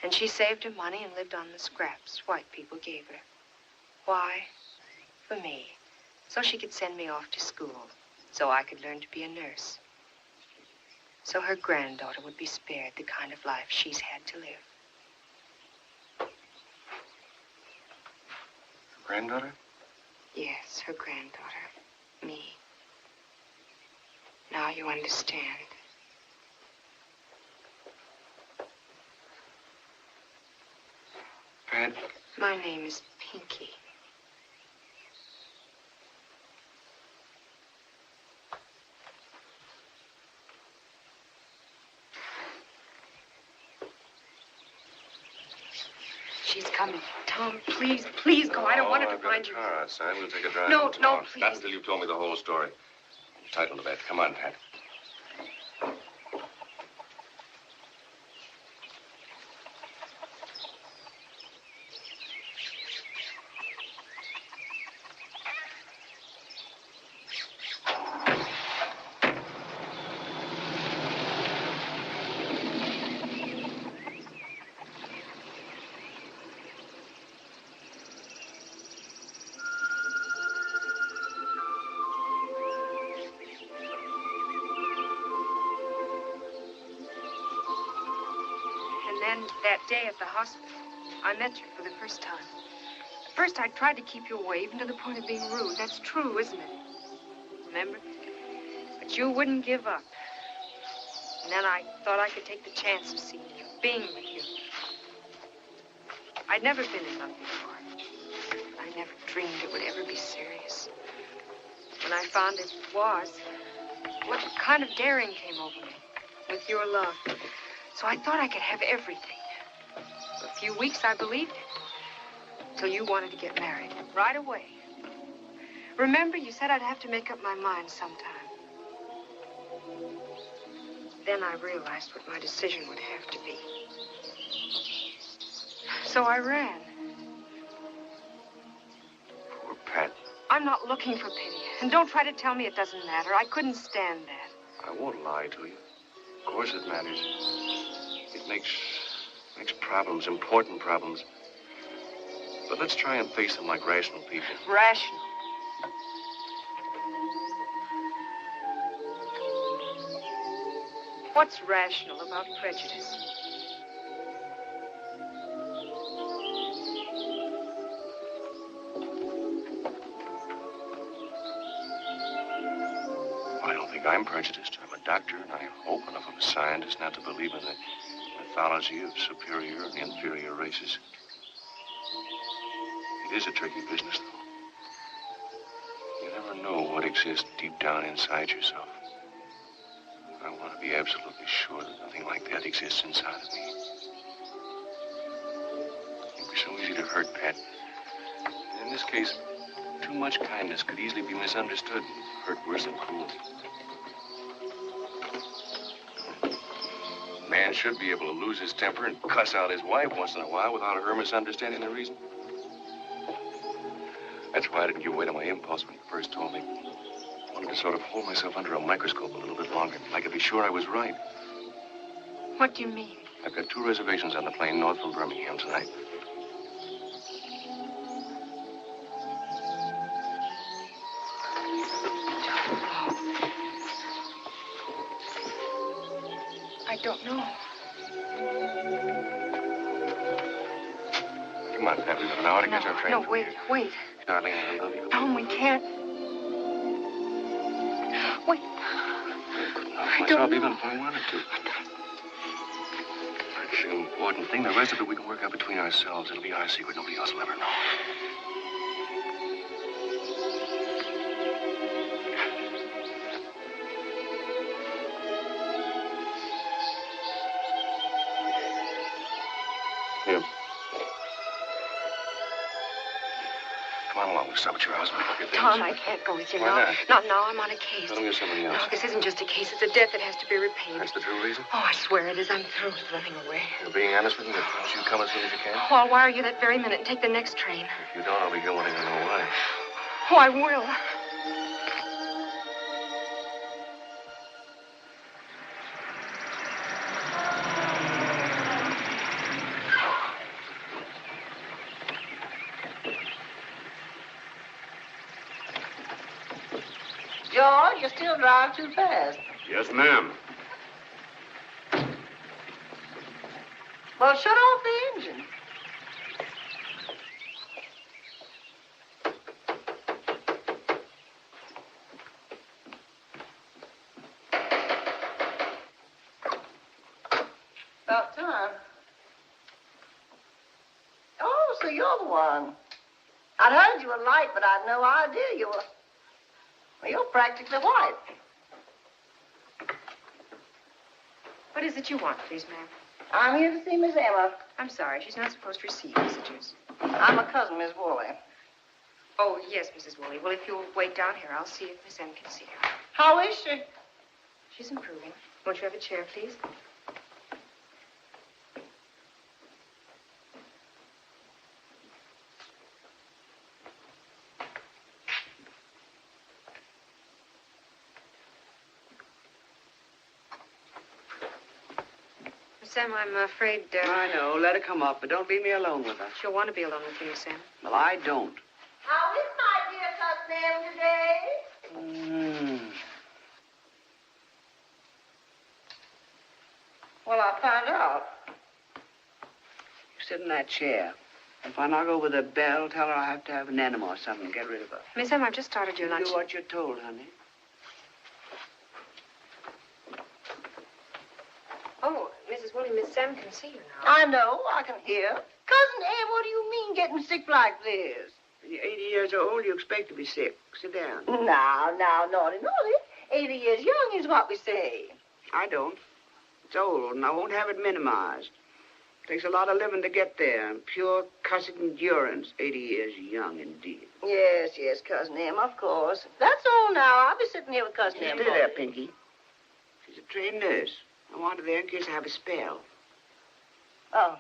And she saved her money and lived on the scraps white people gave her. Why? For me. So she could send me off to school. So I could learn to be a nurse. So her granddaughter would be spared the kind of life she's had to live. Granddaughter? Yes, her granddaughter. Me. Now you understand. Pat? My name is Pinky. She's coming. Tom, please, please go. I don't want her to find you. I've got a car outside. We'll take a drive. No, and no, talk. please. Not until you've told me the whole story. I'm entitled to that. Come on, Pat. And then that day at the hospital, I met you for the first time. At first, I tried to keep you away, even to the point of being rude. That's true, isn't it? Remember? But you wouldn't give up. And then I thought I could take the chance of seeing you, being with you. I'd never been in love before. I never dreamed it would ever be serious. When I found it was, what kind of daring came over me with your love. So I thought I could have everything. A few weeks, I believed it. Till you wanted to get married. Right away. Remember, you said I'd have to make up my mind sometime. Then I realized what my decision would have to be. So I ran. Poor Pat. I'm not looking for pity. And don't try to tell me it doesn't matter. I couldn't stand that. I won't lie to you. Of course it matters. It makes problems, important problems. But let's try and face them like rational people. Rational. What's rational about prejudice? I don't think I'm prejudiced. I'm a doctor, and I'm open enough of a scientist not to believe in the mythology of superior and inferior races. It is a tricky business, though. You never know what exists deep down inside yourself. I want to be absolutely sure that nothing like that exists inside of me. It'd be so easy to hurt Pat. In this case, too much kindness could easily be misunderstood and hurt worse than cruelty. A man should be able to lose his temper and cuss out his wife once in a while without her misunderstanding the reason. That's why I didn't give way to my impulse when you first told me. I wanted to sort of hold myself under a microscope a little bit longer. I could be sure I was right. What do you mean? I've got 2 reservations on the plane north from Birmingham tonight. I don't know. Come on, Pat. We've got an hour to catch our train. No, wait. Darling, I love you. Tom, we can't. Wait. I couldn't help myself even if I wanted to. That's the important thing. The rest of it we can work out between ourselves. It'll be our secret. Nobody else will ever know. Here. Come on along. We'll stop at your house and pick up your things. Tom, I can't go with you Why now. Not now. I'm on a case. Let me get somebody else. No, this isn't just a case. It's a debt that has to be repaid. That's the true reason? Oh, I swear it is. I'm through with running away. You're being honest with me? Don't you come as soon as you can? Oh, I'll wire you that very minute and take the next train. If you don't, I'll be here wanting to know why. Oh, I will. George, you still drive too fast. Yes, ma'am. Well, shut off the engine. About time. Oh, so you're the one. I'd heard you were light, but I'd no idea you were... Well, you're practically white. What is it you want, please, ma'am? I'm here to see Miss Emma. I'm sorry. She's not supposed to receive messages. I'm a cousin, Miss Woolley. Oh, yes, Mrs. Woolley. Well, if you'll wait down here, I'll see if Miss M can see her. How is she? She's improving. Won't you have a chair, please? Sam, I'm afraid, I know. Let her come up, but don't leave me alone with her. she'll want to be alone with you, Miss Sam. Well, I don't. How is my dear cousin Em today? Well, I'll find out. You sit in that chair. If I knock over the bell, tell her I have to have an enema or something. Get rid of her. Miss M, I've just started your lunch. Do what you're told, honey. Oh, Mrs. Woolley, Miss Sam can see you now. I know. I can hear. Cousin Em, what do you mean getting sick like this? When you're 80 years old, you expect to be sick. Sit down. Now, naughty. 80 years young is what we say. I don't. It's old, and I won't have it minimized. Takes a lot of living to get there. And pure cussed endurance. 80 years young indeed. Yes, yes, Cousin Em, of course. That's all now. I'll be sitting here with Cousin Em. Stay there, Pinky. She's a trained nurse. I want her there in case I have a spell. Oh.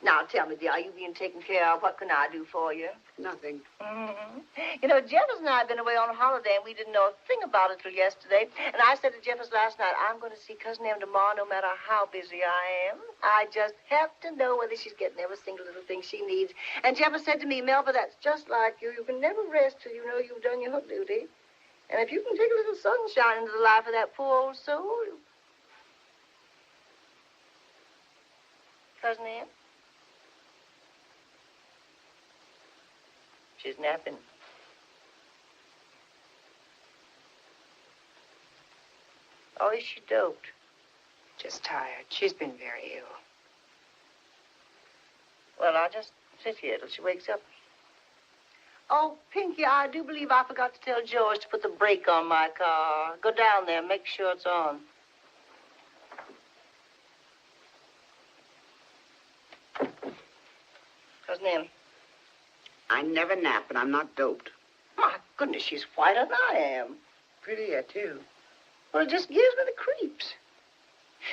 Now, tell me, dear, are you being taken care of? What can I do for you? Nothing. Mm-hmm. You know, Jeffers and I have been away on a holiday, and we didn't know a thing about it till yesterday. And I said to Jeffers last night, I'm going to see Cousin Em tomorrow no matter how busy I am. I just have to know whether she's getting every single little thing she needs. And Jeffers said to me, Melba, that's just like you. You can never rest till you know you've done your duty. And if you can take a little sunshine into the life of that poor old soul... Cousin Em? She's napping. Oh, is she doped? Just tired. She's been very ill. Well, I'll just sit here till she wakes up. Oh, Pinky, I do believe I forgot to tell George to put the brake on my car. Go down there and make sure it's on. Cousin Em. I never nap, and I'm not doped. My goodness, she's whiter than I am. Prettier, too. Well, it just gives me the creeps.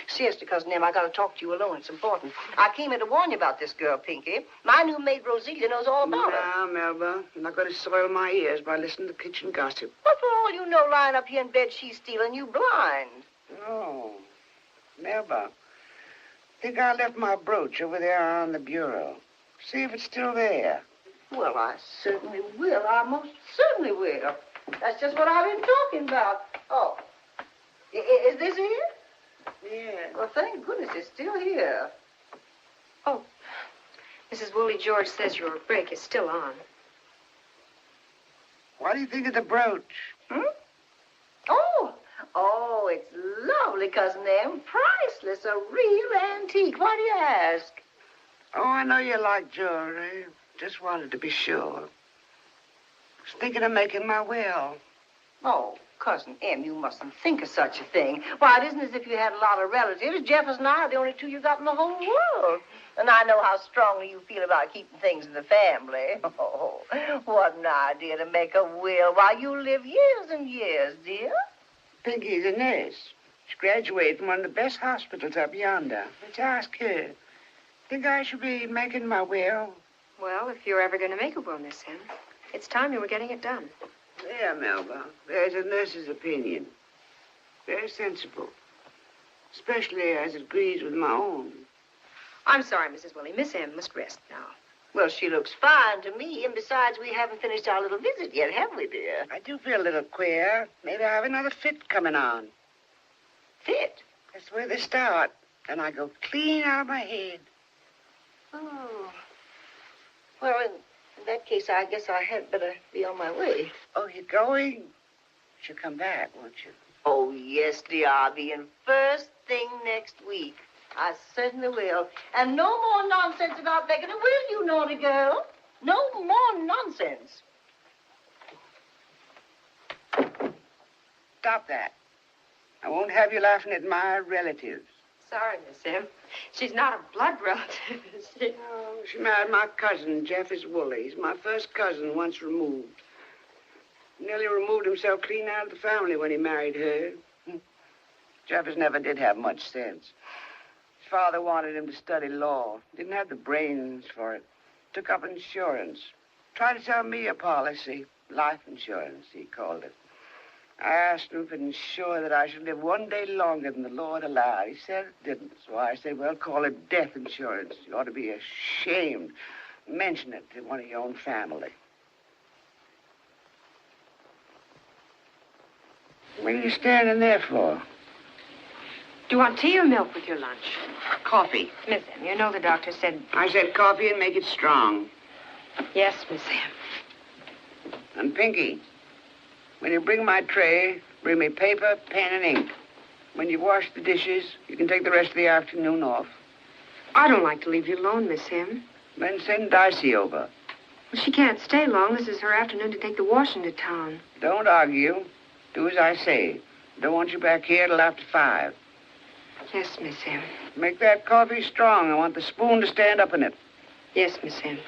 Seriously, Cousin Em, I got to talk to you alone. It's important. I came in to warn you about this girl, Pinky. My new maid, Roselia, knows all about her. Now, Melba, you're not going to soil my ears by listening to kitchen gossip. But for all you know, lying up here in bed, she's stealing you blind. Oh, Melba, I think I left my brooch over there on the bureau. See if it's still there. Well, I certainly will. I most certainly will. That's just what I've been talking about. Oh, is this it? Yeah. Well, thank goodness it's still here. Oh, Mrs. Woolley George says your brake is still on. What do you think of the brooch? Hmm? Oh, it's lovely, Cousin Em. Priceless, a real antique. Why do you ask? Oh, I know you like jewelry. Just wanted to be sure. Was thinking of making my will. Oh, Cousin Em, you mustn't think of such a thing. Why, it isn't as if you had a lot of relatives. Jeffers and I are the only two you got in the whole world. And I know how strongly you feel about keeping things in the family. Oh, what an idea to make a will while you live years and years, dear. Pinky's a nurse. She graduated from one of the best hospitals up yonder. Let's ask her. Think I should be making my will? Well, if you're ever going to make a will, Miss Em, it's time you were getting it done. There, Melba. There's a nurse's opinion. Very sensible. Especially as it agrees with my own. I'm sorry, Mrs. Woolley. Miss Em must rest now. Well, she looks fine to me. And besides, we haven't finished our little visit yet, have we, dear? I do feel a little queer. Maybe I have another fit coming on. Fit? That's where they start. And I go clean out of my head. Oh. Well, in that case, I guess I had better be on my way. Oh, you're going? You'll come back, won't you? Oh, yes, dear. I'll be in first thing next week. I certainly will. And no more nonsense about making a will, you naughty girl. No more nonsense. Stop that. I won't have you laughing at my relatives. Sorry, Miss Em. She's not a blood relative, is she? Oh, she married my cousin, Jeffers Woolley. He's my first cousin, once removed. Nearly removed himself clean out of the family when he married her. Jeffers never did have much sense. His father wanted him to study law. Didn't have the brains for it. Took up insurance. Tried to sell me a policy. Life insurance, he called it. I asked him if it ensured that I should live one day longer than the Lord allowed. He said it didn't. So I said, well, call it death insurance. You ought to be ashamed. Mention it to one of your own family. What are you standing there for? Do you want tea or milk with your lunch? Coffee. Miss Em, you know the doctor said... I said coffee and make it strong. Yes, Miss Em. And Pinky, when you bring my tray, bring me paper, pen, and ink. When you wash the dishes, you can take the rest of the afternoon off. I don't like to leave you alone, Miss Em. Then send Darcy over. Well, she can't stay long. This is her afternoon to take the washing to town. Don't argue. Do as I say. Don't want you back here till after 5. Yes, Miss Em. Make that coffee strong. I want the spoon to stand up in it. Yes, Miss Hen.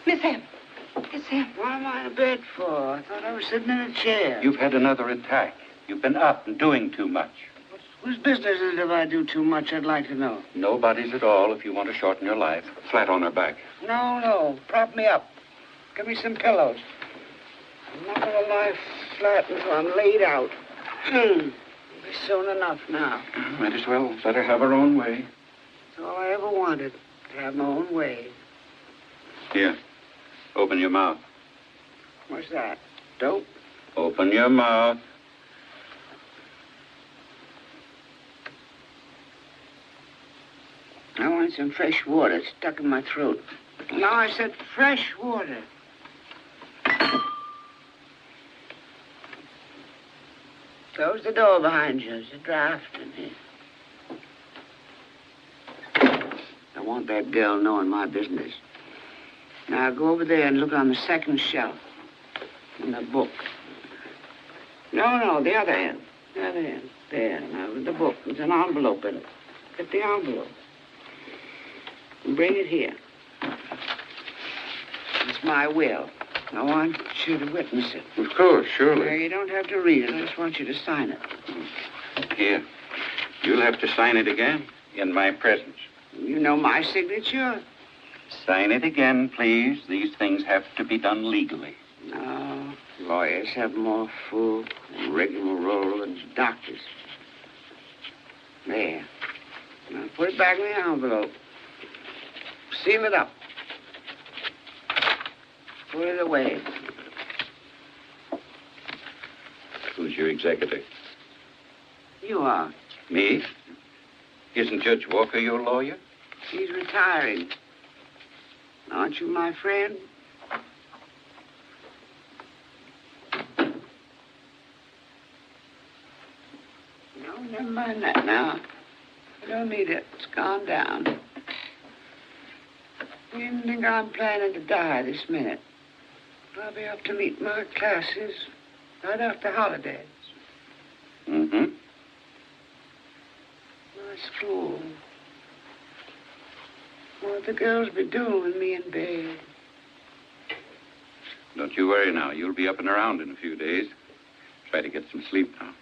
Miss Hen. Miss Hen. What am I in bed for? I thought I was sitting in a chair. You've had another attack. You've been up and doing too much. Whose business is it if I do too much, I'd like to know? Nobody's at all if you want to shorten your life. Flat on her back. No. Prop me up. Give me some pillows. I'm not going to lie flat until I'm laid out. It'll be soon enough now. Might as well let her have her own way. That's all I ever wanted, to have my own way. Here, open your mouth. What's that? Dope? Open your mouth. I want some fresh water stuck in my throat. No, I said fresh water. Close the door behind you. There's a draft in here. I want that girl knowing my business. Now, go over there and look on the second shelf in the book. No, the other end. The other end. There, now, with the book. There's an envelope in it. Get the envelope. And bring it here. It's my will. I want you to witness it. Of course, Now, surely. you don't have to read it. I just want you to sign it. Here. You'll have to sign it again in my presence. You know my signature? Sign it again, please. These things have to be done legally. No. Lawyers have more full rigmarole than doctors. There. Now, put it back in the envelope. Seal it up. Put it away. Who's your executor? You are. Me? Isn't Judge Walker your lawyer? He's retiring. Aren't you my friend? No, never mind that now. I don't need it. It's gone down. You didn't think I'm planning to die this minute. I'll be up to meet my classes right after holidays. Mm-hmm. My school. What the girls be doing with me in bed? Don't you worry now. You'll be up and around in a few days. Try to get some sleep now.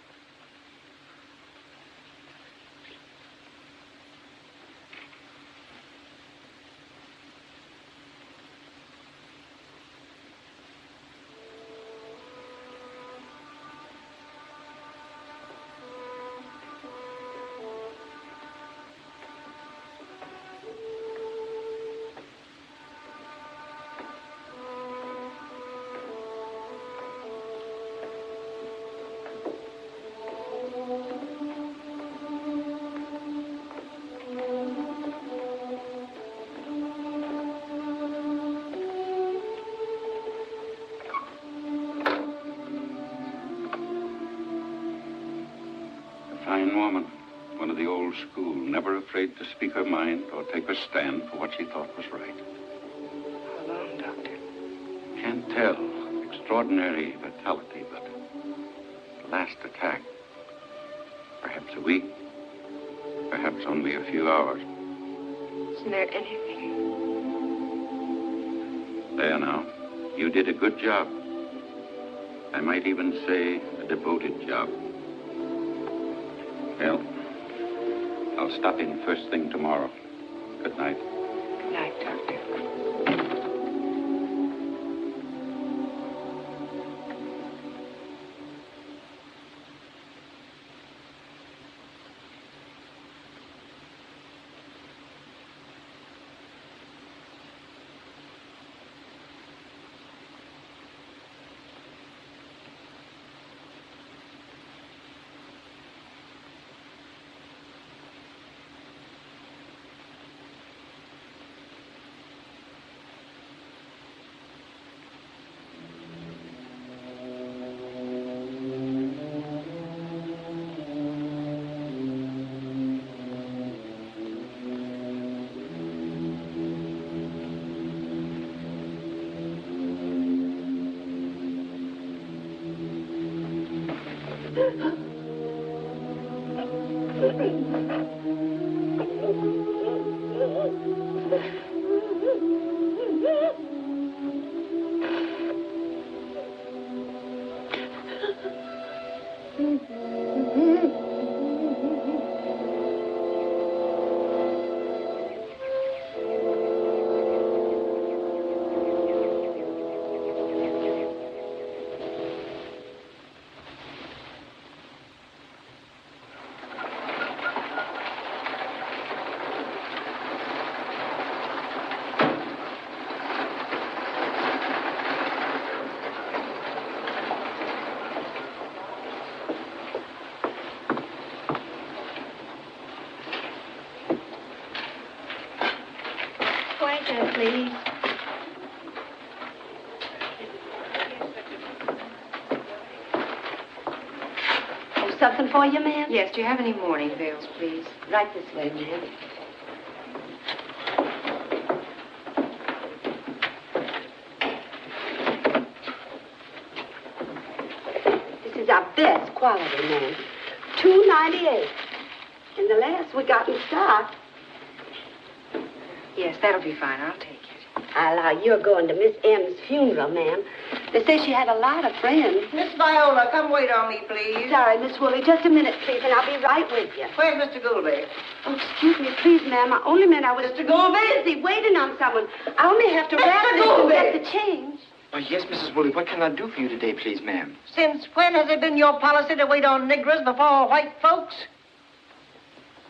of the old school, never afraid to speak her mind or take her stand for what she thought was right. How long, Doctor? Can't tell. Extraordinary vitality, but the last attack, perhaps a week, perhaps only a few hours. Isn't there anything? There now. You did a good job. I might even say a devoted job. Well, I'll stop in first thing tomorrow. Good night. Good night, Doctor. Please. Oh, something for you, ma'am? Yes, do you have any mourning veils, please? Right this way, ma'am. This is our best quality, ma'am. $2.98. And the last we got in stock. Yes, that'll be fine. I'll take it. I allow you're going to Miss M's funeral, ma'am. They say she had a lot of friends. Miss Viola, come wait on me, please. Sorry, Miss Woolley. Just a minute, please, and I'll be right with you. Where's Mr. Goulby? Oh, excuse me, please, ma'am. I only meant I was... Mr. Goulby? busy waiting on someone. I only have to wrap Mr. this and Goulby! get the change. Oh, yes, Mrs. Woolley. What can I do for you today, please, ma'am? Since when has it been your policy to wait on negroes before white folks?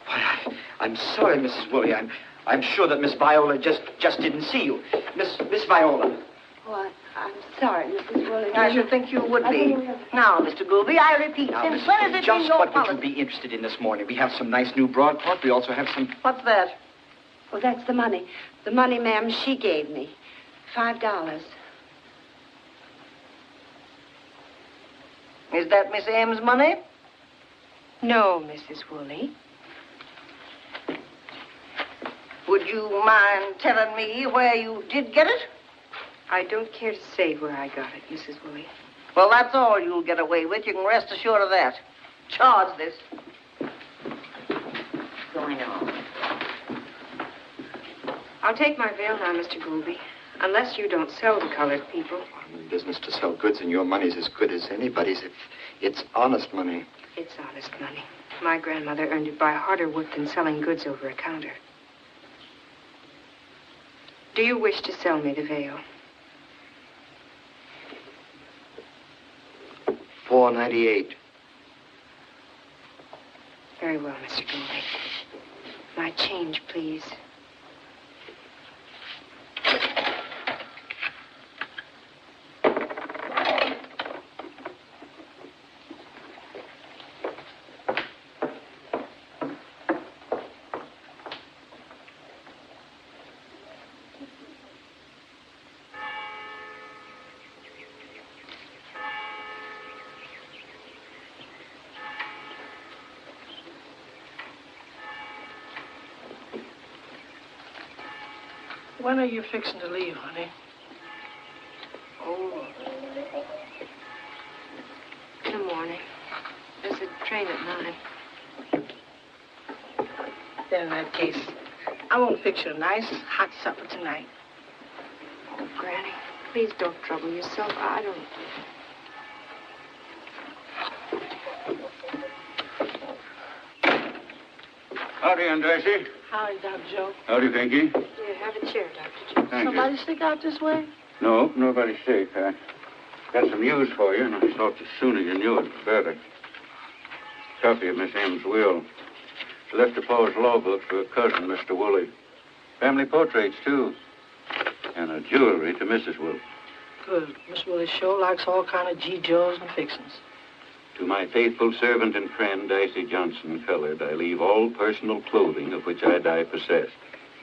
Why, I'm sorry, Mrs. Woolley. I'm sure that Miss Viola just didn't see you. Miss Viola. Oh, I'm sorry, Mrs. Woolley. I should think you would be. Now, Mr. Goulby, I repeat, Now, since Mrs. when has Woolley, it been just your what would policy? you be interested in this morning? We have some nice new broadcloth. We also have some... What's that? Oh, that's the money. The money, ma'am, she gave me. $5. Is that Miss M's money? No, Mrs. Woolley. Would you mind telling me where you did get it? I don't care to say where I got it, Mrs. Woolley. Well, that's all you'll get away with. You can rest assured of that. Charge this. Going on. I'll take my veil now, Mr. Goulby. Unless you don't sell to colored people. I'm in business to sell goods, and your money's as good as anybody's if it's honest money. It's honest money. My grandmother earned it by harder work than selling goods over a counter. Do you wish to sell me the veil? $4.98. Very well, Mr. Goulby. My change, please. When are you fixing to leave, honey? Oh, in the morning. There's a train at 9. Then in that case, I won't fix you a nice hot supper tonight. Oh, Granny, please don't trouble yourself. I don't... Howdy, Aunt Dicey. Howdy, Dr. Joe. Howdy, Pinky. Here, have a chair, Dr. Joe. Thank Somebody stick out this way? you. No, nobody's sick. I got some news for you, and I thought the sooner you knew it, the better. Copy of Miss M's will. She left her pa's law book for her cousin, Mr. Woolley. Family portraits, too. And a jewelry to Mrs. Woolley. Good. Miss Willie sure likes all kind of G. Joes and fixings. To my faithful servant and friend, Dicey Johnson, colored, I leave all personal clothing of which I die possessed.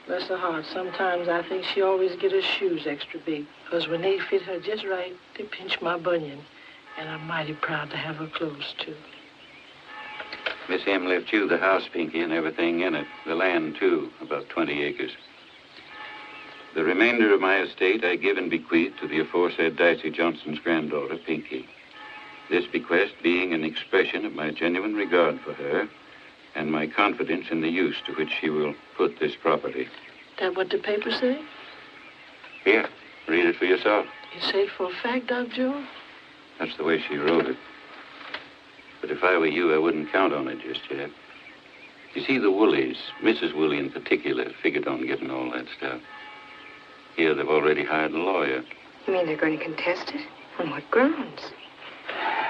Bless her heart. Sometimes I think she always get her shoes extra big. Because when they fit her just right, they pinch my bunion. And I'm mighty proud to have her clothes, too. Miss M left you the house, Pinky, and everything in it. The land, too, about 20 acres. The remainder of my estate I give and bequeath to the aforesaid Dicey Johnson's granddaughter, Pinky. This bequest being an expression of my genuine regard for her and my confidence in the use to which she will put this property. That what the papers say? Here, read it for yourself. You say it for a fact, Dr. Joe? That's the way she wrote it. But if I were you, I wouldn't count on it just yet. You see, the Woolies, Mrs. Woolley in particular, figured on getting all that stuff. Here, they've already hired a lawyer. You mean they're going to contest it? On what grounds?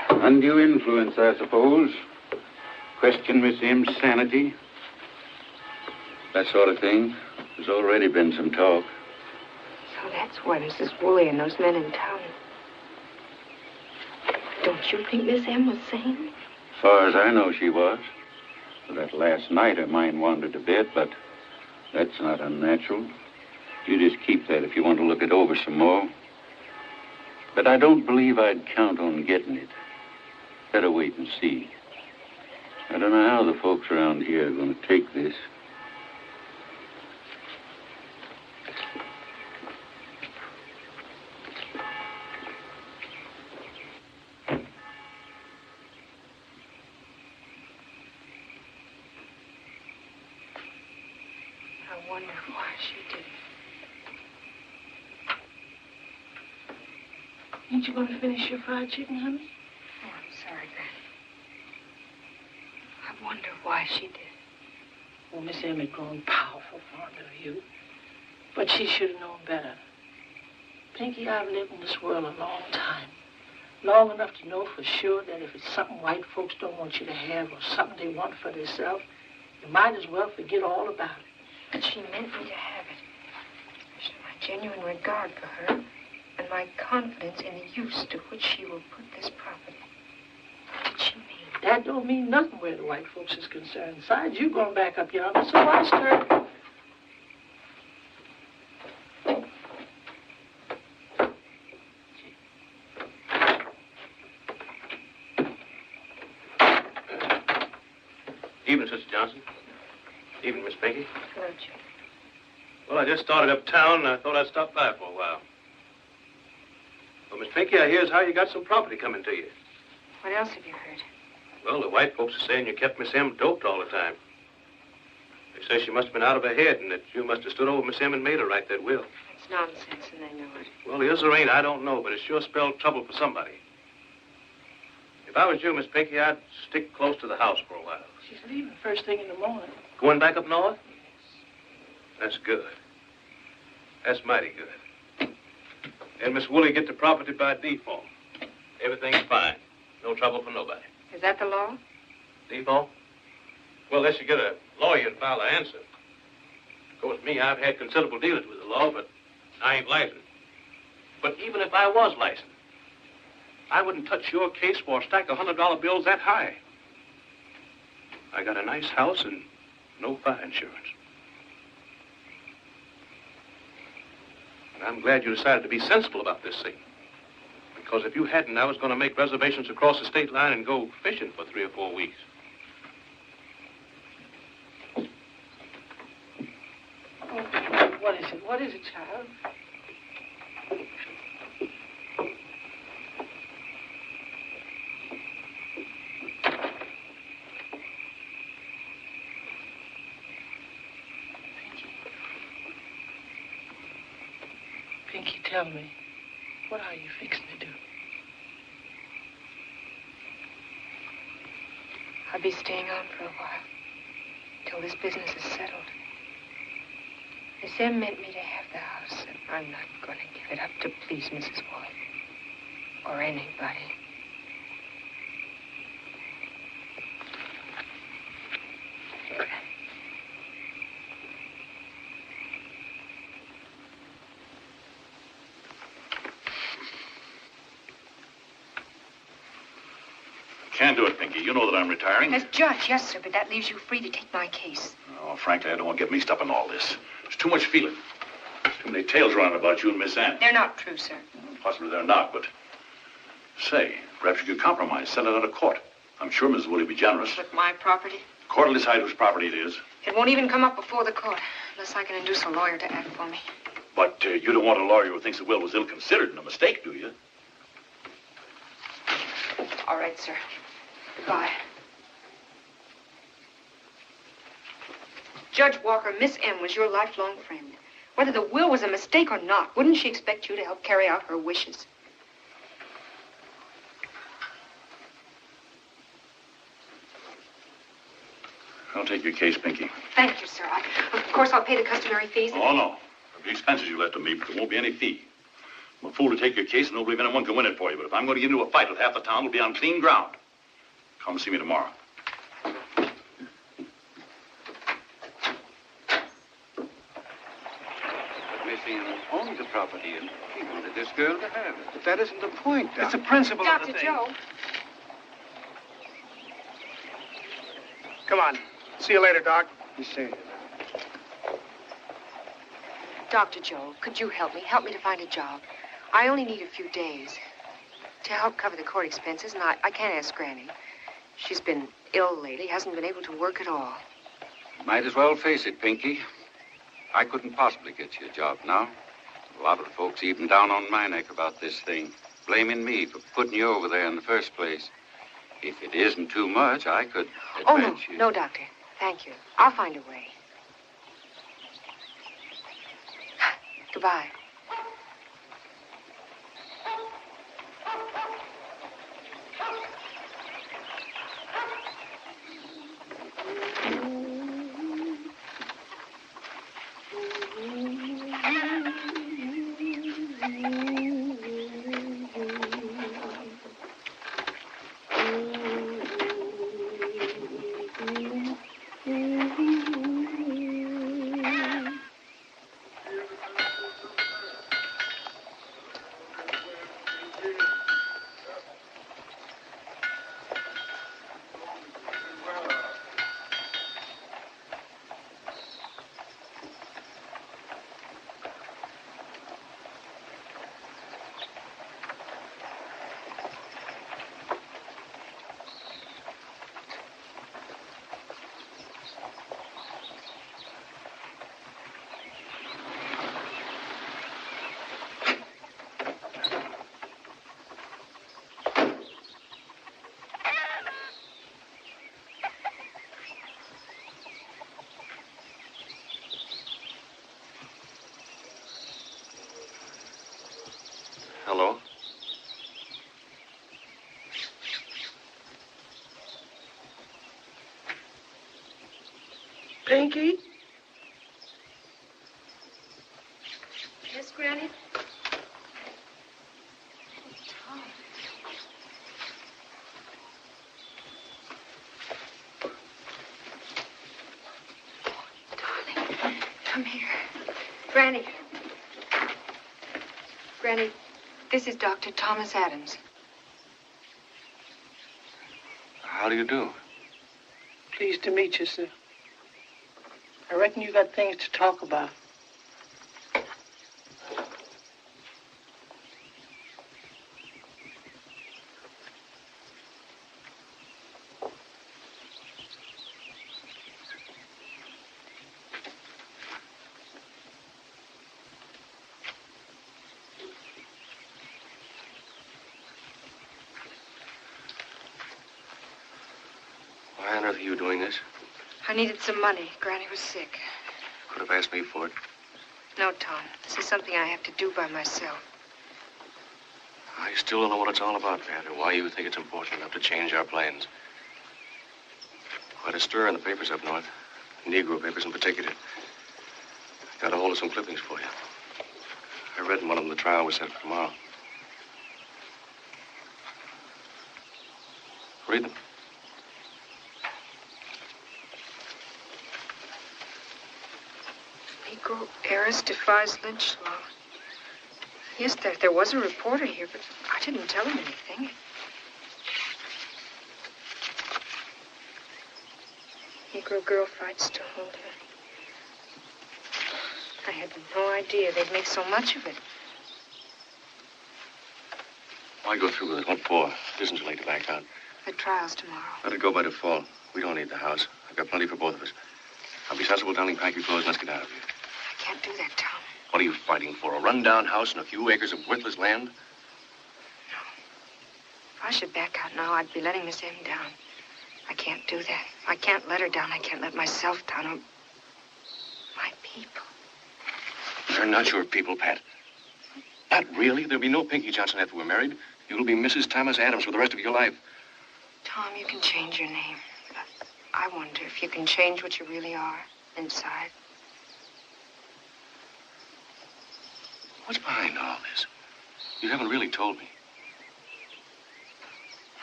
Undue influence, I suppose. Question Miss M's sanity. That sort of thing. There's already been some talk. So that's why Mrs. Woolley and those men in town. Don't you think Miss M was sane? As far as I know, she was. For that last night, her mind wandered a bit, but that's not unnatural. You just keep that if you want to look it over some more. But I don't believe I'd count on getting it. Better wait and see. I don't know how the folks around here are going to take this. I wonder why she did it. Ain't you going to finish your fried chicken, honey? Oh, I'm sorry, Granny. I wonder why she did. Well, Miss M had grown powerful fond of you. But she should have known better. Pinky, I've lived in this world a long time. Long enough to know for sure that if it's something white folks don't want you to have or something they want for themselves, you might as well forget all about it. But she meant me to have it. She had my genuine regard for her and my confidence in the use to which she will put this property. What did she mean? That don't mean nothing where the white folks is concerned. Besides, you going back up yonder, so why stir? Evening, Sister Johnson. Evening, Miss Pinky. Hello, Joe. Well, I just started uptown, and I thought I'd stop by for a while. Well, Miss Pinky, I hear as how you got some property coming to you. What else have you heard? Well, the white folks are saying you kept Miss M doped all the time. They say she must have been out of her head and that you must have stood over Miss M and made her write that will. It's nonsense, and they know it. Well, is or ain't, I don't know, but it sure spelled trouble for somebody. If I was you, Miss Pinky, I'd stick close to the house for a while. She's leaving first thing in the morning. Going back up north? That's good. That's mighty good. And Miss Woolley get the property by default. Everything's fine. No trouble for nobody. Is that the law? Default? Well, unless you get a lawyer and file an answer. Of course, me, I've had considerable dealings with the law, but I ain't licensed. But even if I was licensed, I wouldn't touch your case for a stack of $100 bills that high. I got a nice house and no fire insurance. And I'm glad you decided to be sensible about this thing. Because if you hadn't, I was going to make reservations across the state line and go fishing for 3 or 4 weeks. What is it? What is it, child? Pinky, tell me, what are you fixing to do? I'll be staying on for a while, till this business is settled. Miss M meant me to have the house, and I'm not going to give it up to please Mrs. White. Or anybody. Can't do it, Pinky. You know that I'm retiring. As judge, yes, sir, but that leaves you free to take my case. Oh, frankly, I don't want to get mixed up in all this. There's too much feeling. There's too many tales running about you and Miss Ann. They're not true, sir. Possibly they're not, but... Say, perhaps you could compromise, sell it out of court. I'm sure Mrs. Woolley will be generous. With my property? The court will decide whose property it is. It won't even come up before the court, unless I can induce a lawyer to act for me. But you don't want a lawyer who thinks the will was ill-considered and a mistake, do you? All right, sir. Goodbye. Judge Walker, Miss M was your lifelong friend. Whether the will was a mistake or not, wouldn't she expect you to help carry out her wishes? I'll take your case, Pinky. Thank you, sir. Of course, I'll pay the customary fees. Oh, no. There'll be expenses you left to me, but there won't be any fee. I'm a fool to take your case and don't believe anyone can win it for you, but if I'm going to get into a fight with half the town, it'll be on clean ground. Come see me tomorrow. But Miss Ann owns the property, and she wanted this girl to have it. But that isn't the point, Doc. It's the principle of the Dr. thing. Joe. Come on. See you later, Doc. You see. Dr. Joe, could you help me? Help me to find a job. I only need a few days to help cover the court expenses, and I can't ask Granny. She's been ill lately, hasn't been able to work at all. Might as well face it, Pinky. I couldn't possibly get you a job now. A lot of the folks even down on my neck about this thing, blaming me for putting you over there in the first place. If it isn't too much, I could Oh, no. advance you. No, Doctor. Thank you. I'll find a way. Goodbye. Hello? Pinky? Yes, Granny? Darling, come here. Granny. Granny, this is Dr. Thomas Adams. How do you do? Pleased to meet you, sir. I reckon you got things to talk about. Martha, you doing this? I needed some money. Granny was sick. Could have asked me for it. No, Tom. This is something I have to do by myself. I still don't know what it's all about, Pat, or why you think it's important enough to change our plans. Quite a stir in the papers up north. Negro papers in particular. I got a hold of some clippings for you. I read in one of them the trial was set for tomorrow. Read them. Negro heiress defies lynch law. Yes, there was a reporter here, but I didn't tell him anything. Negro girl fights to hold her. I had no idea they'd make so much of it. Why go through with it? What for? It isn't too late to back out. The trial's tomorrow. Let it go by default. We don't need the house. I've got plenty for both of us. I'll be sensible, darling. Pack your clothes and let's get out of here. I can't do that, Tom. What are you fighting for? A rundown house and a few acres of worthless land? No. If I should back out now, I'd be letting Miss M down. I can't do that. I can't let her down. I can't let myself down. Or my people. They're not your people, Pat. Pat, really? There'll be no Pinky Johnson after we're married. You'll be Mrs. Thomas Adams for the rest of your life. Tom, you can change your name. But I wonder if you can change what you really are inside. What's behind all this? You haven't really told me.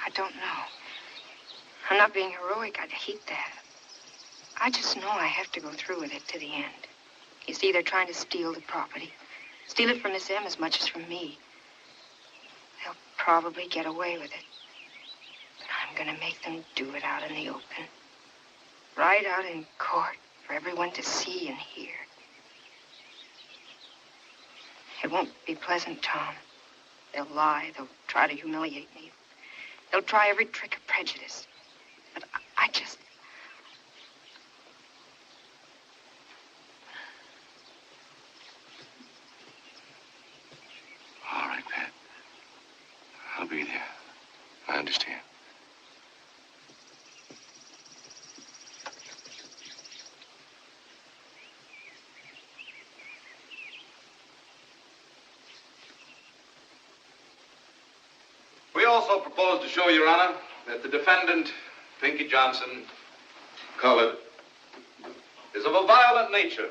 I don't know. I'm not being heroic. I'd hate that. I just know I have to go through with it to the end. You see, they're trying to steal the property. Steal it from Miss M as much as from me. They'll probably get away with it. But I'm going to make them do it out in the open. Right out in court for everyone to see and hear. It won't be pleasant, Tom. They'll lie. They'll try to humiliate me. They'll try every trick of prejudice. But I just... All right, Pat. I'll be there. I understand. We also propose to show, Your Honor, that the defendant, Pinky Johnson, colored, is of a violent nature,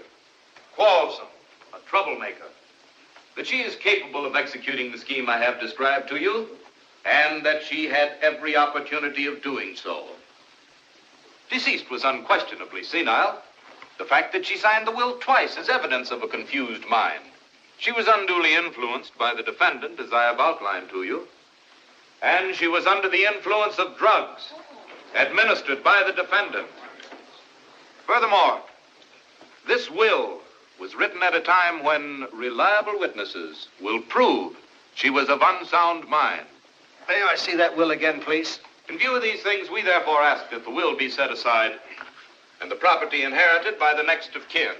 quarrelsome, a troublemaker, that she is capable of executing the scheme I have described to you, and that she had every opportunity of doing so. Deceased was unquestionably senile. The fact that she signed the will twice is evidence of a confused mind. She was unduly influenced by the defendant, as I have outlined to you, and she was under the influence of drugs administered by the defendant. Furthermore, this will was written at a time when reliable witnesses will prove she was of unsound mind. May I see that will again, please? In view of these things, we therefore ask that the will be set aside and the property inherited by the next of kin.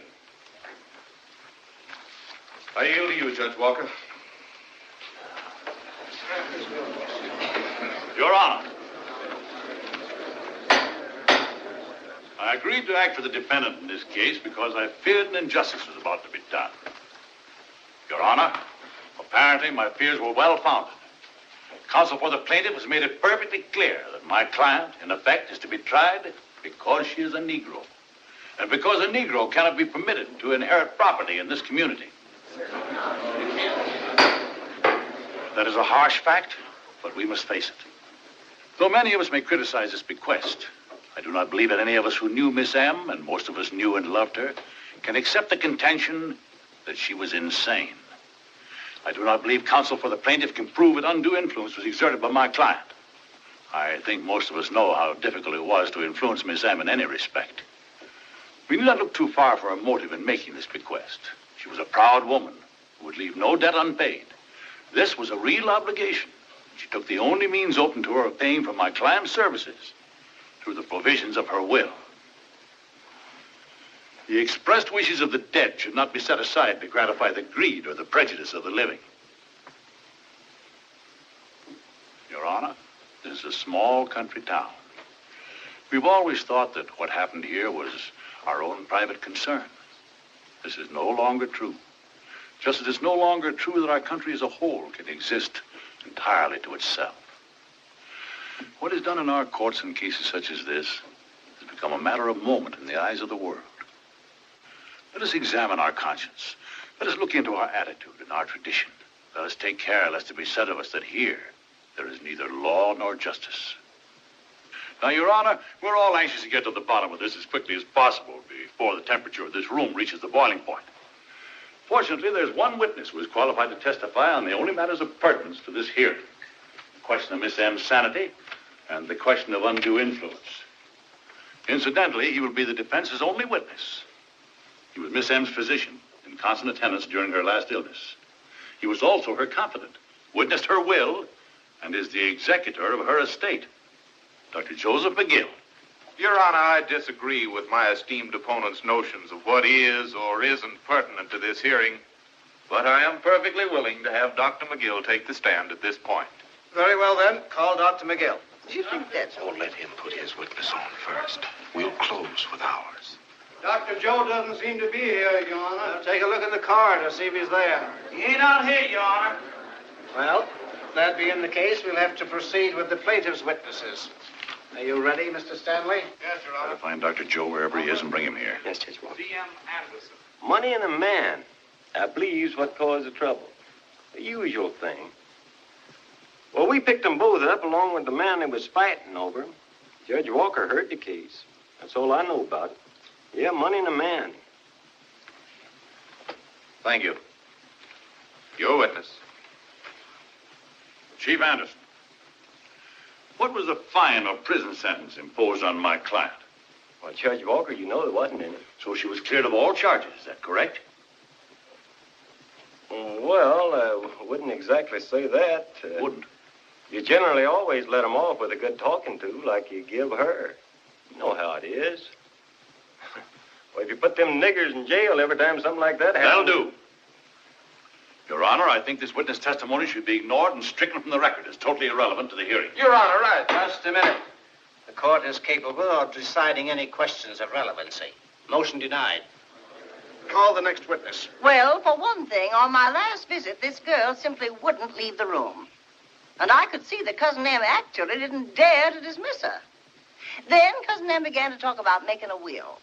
I yield to you, Judge Walker. Your Honor, I agreed to act for the defendant in this case because I feared an injustice was about to be done. Your Honor, apparently my fears were well-founded. Counsel for the plaintiff has made it perfectly clear that my client, in effect, is to be tried because she is a Negro, and because a Negro cannot be permitted to inherit property in this community. That is a harsh fact, but we must face it. Though many of us may criticize this bequest, I do not believe that any of us who knew Miss M, and most of us knew and loved her, can accept the contention that she was insane. I do not believe counsel for the plaintiff can prove that undue influence was exerted by my client. I think most of us know how difficult it was to influence Miss M in any respect. We need not look too far for her motive in making this bequest. She was a proud woman who would leave no debt unpaid. This was a real obligation. She took the only means open to her of paying for my client's services through the provisions of her will. The expressed wishes of the dead should not be set aside to gratify the greed or the prejudice of the living. Your Honor, this is a small country town. We've always thought that what happened here was our own private concern. This is no longer true. Just as it's no longer true that our country as a whole can exist entirely to itself. What is done in our courts in cases such as this has become a matter of moment in the eyes of the world. Let us examine our conscience. Let us look into our attitude and our tradition. Let us take care lest it be said of us that here there is neither law nor justice. Now, Your Honor, we're all anxious to get to the bottom of this as quickly as possible before the temperature of this room reaches the boiling point. Fortunately, there's one witness who is qualified to testify on the only matters of pertinence to this hearing. The question of Miss M's sanity and the question of undue influence. Incidentally, he will be the defense's only witness. He was Miss M's physician in constant attendance during her last illness. He was also her confidant, witnessed her will, and is the executor of her estate. Dr. Joseph McGill. Your Honor, I disagree with my esteemed opponent's notions of what is or isn't pertinent to this hearing, but I am perfectly willing to have Dr. McGill take the stand at this point. Very well, then. Call Dr. McGill. Do you think that's... Oh, let him put his witness on first. We'll close with ours. Dr. Joe doesn't seem to be here, Your Honor. Take a look in the corridor, see if he's there. He ain't out here, Your Honor. Well, if that being the case, we'll have to proceed with the plaintiff's witnesses. Are you ready, Mr. Stanley? Yes, Your Honor. I'll find Dr. Joe wherever he is and bring him here. Yes, Judge Walker. D.M. Anderson. Money and a man, I believe, is what caused the trouble. The usual thing. Well, we picked them both up along with the man they was fighting over. Judge Walker heard the case. That's all I know about it. Yeah, money and a man. Thank you. Your witness. Chief Anderson, what was the fine or prison sentence imposed on my client? Well, Judge Walker, you know there wasn't any. So she was cleared of all charges, is that correct? Well, I wouldn't exactly say that. Wouldn't? You generally always let them off with a good talking to, like you give her. You know how it is. Well, if you put them niggers in jail every time something like that happens... That'll do. Your Honor, I think this witness testimony should be ignored and stricken from the record. It's totally irrelevant to the hearing. Your Honor, right. Just a minute. The court is capable of deciding any questions of relevancy. Motion denied. Call the next witness. Well, for one thing, on my last visit, this girl simply wouldn't leave the room. And I could see that Cousin Em actually didn't dare to dismiss her. Then Cousin Em began to talk about making a will.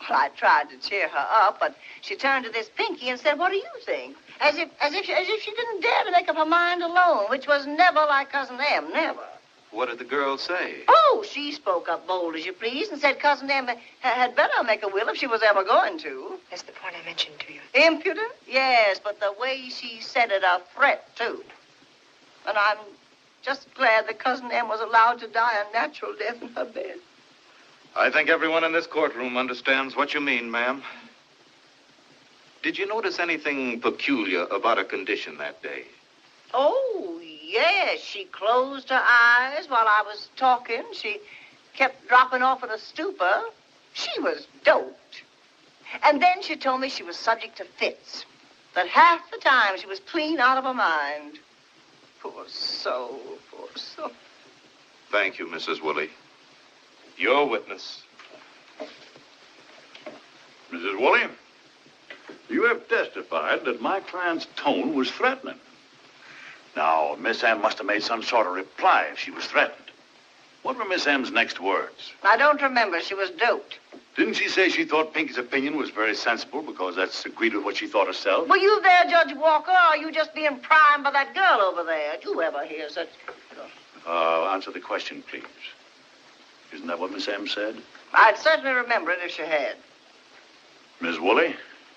Well, I tried to cheer her up, but she turned to this Pinky and said, "What do you think?" As if she didn't dare to make up her mind alone, which was never like Cousin Em, never. What did the girl say? Oh, she spoke up bold as you please and said Cousin Em had better make a will if she was ever going to. That's the point I mentioned to you. Impudent? Yes, but the way she said it, a threat, too. And I'm just glad that Cousin Em was allowed to die a natural death in her bed. I think everyone in this courtroom understands what you mean, ma'am. Did you notice anything peculiar about her condition that day? Oh, yes. She closed her eyes while I was talking. She kept dropping off in a stupor. She was doped. And then she told me she was subject to fits. That half the time she was clean out of her mind. Poor soul, poor soul. Thank you, Mrs. Woolley. Your witness. Mrs. Woolley, you have testified that my client's tone was threatening. Now, Miss M must have made some sort of reply if she was threatened. What were Miss M's next words? I don't remember. She was doped. Didn't she say she thought Pinky's opinion was very sensible because that's agreed with what she thought herself? Were you there, Judge Walker, or are you just being primed by that girl over there? Did you ever hear such... Answer the question, please. Isn't that what Miss M said? I'd certainly remember it if she had. Ms. Woolley,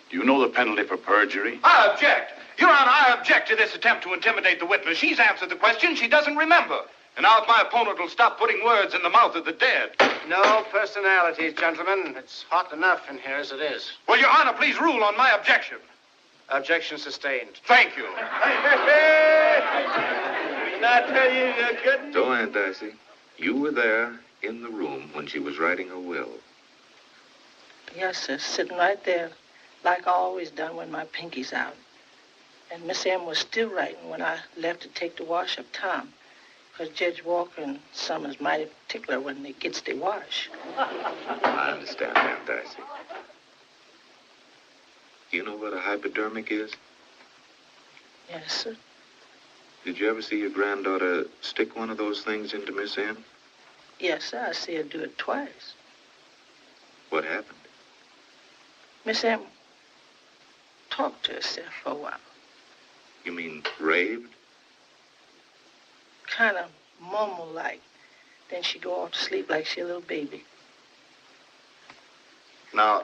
do you know the penalty for perjury? I object. Your Honor, I object to this attempt to intimidate the witness. She's answered the question she doesn't remember. And now if my opponent will stop putting words in the mouth of the dead. No personalities, gentlemen. It's hot enough in here as it is. Well, Your Honor, please rule on my objection. Objection sustained. Thank you. Didn't I tell you you couldn't? So, Aunt Darcy, you were there in the room when she was writing her will. Yes, sir, sitting right there, like I always done when my Pinky's out. And Miss M was still writing when I left to take the wash up Tom. Because Judge Walker and Summers mighty particular when they gets their wash. I understand, Aunt Dicey. Do you know what a hypodermic is? Yes, sir. Did you ever see your granddaughter stick one of those things into Miss M? Yes, sir. I see her do it twice. What happened? Miss M talked to herself for a while. You mean raved? Kind of mumble-like. Then she go off to sleep like she a little baby. Now,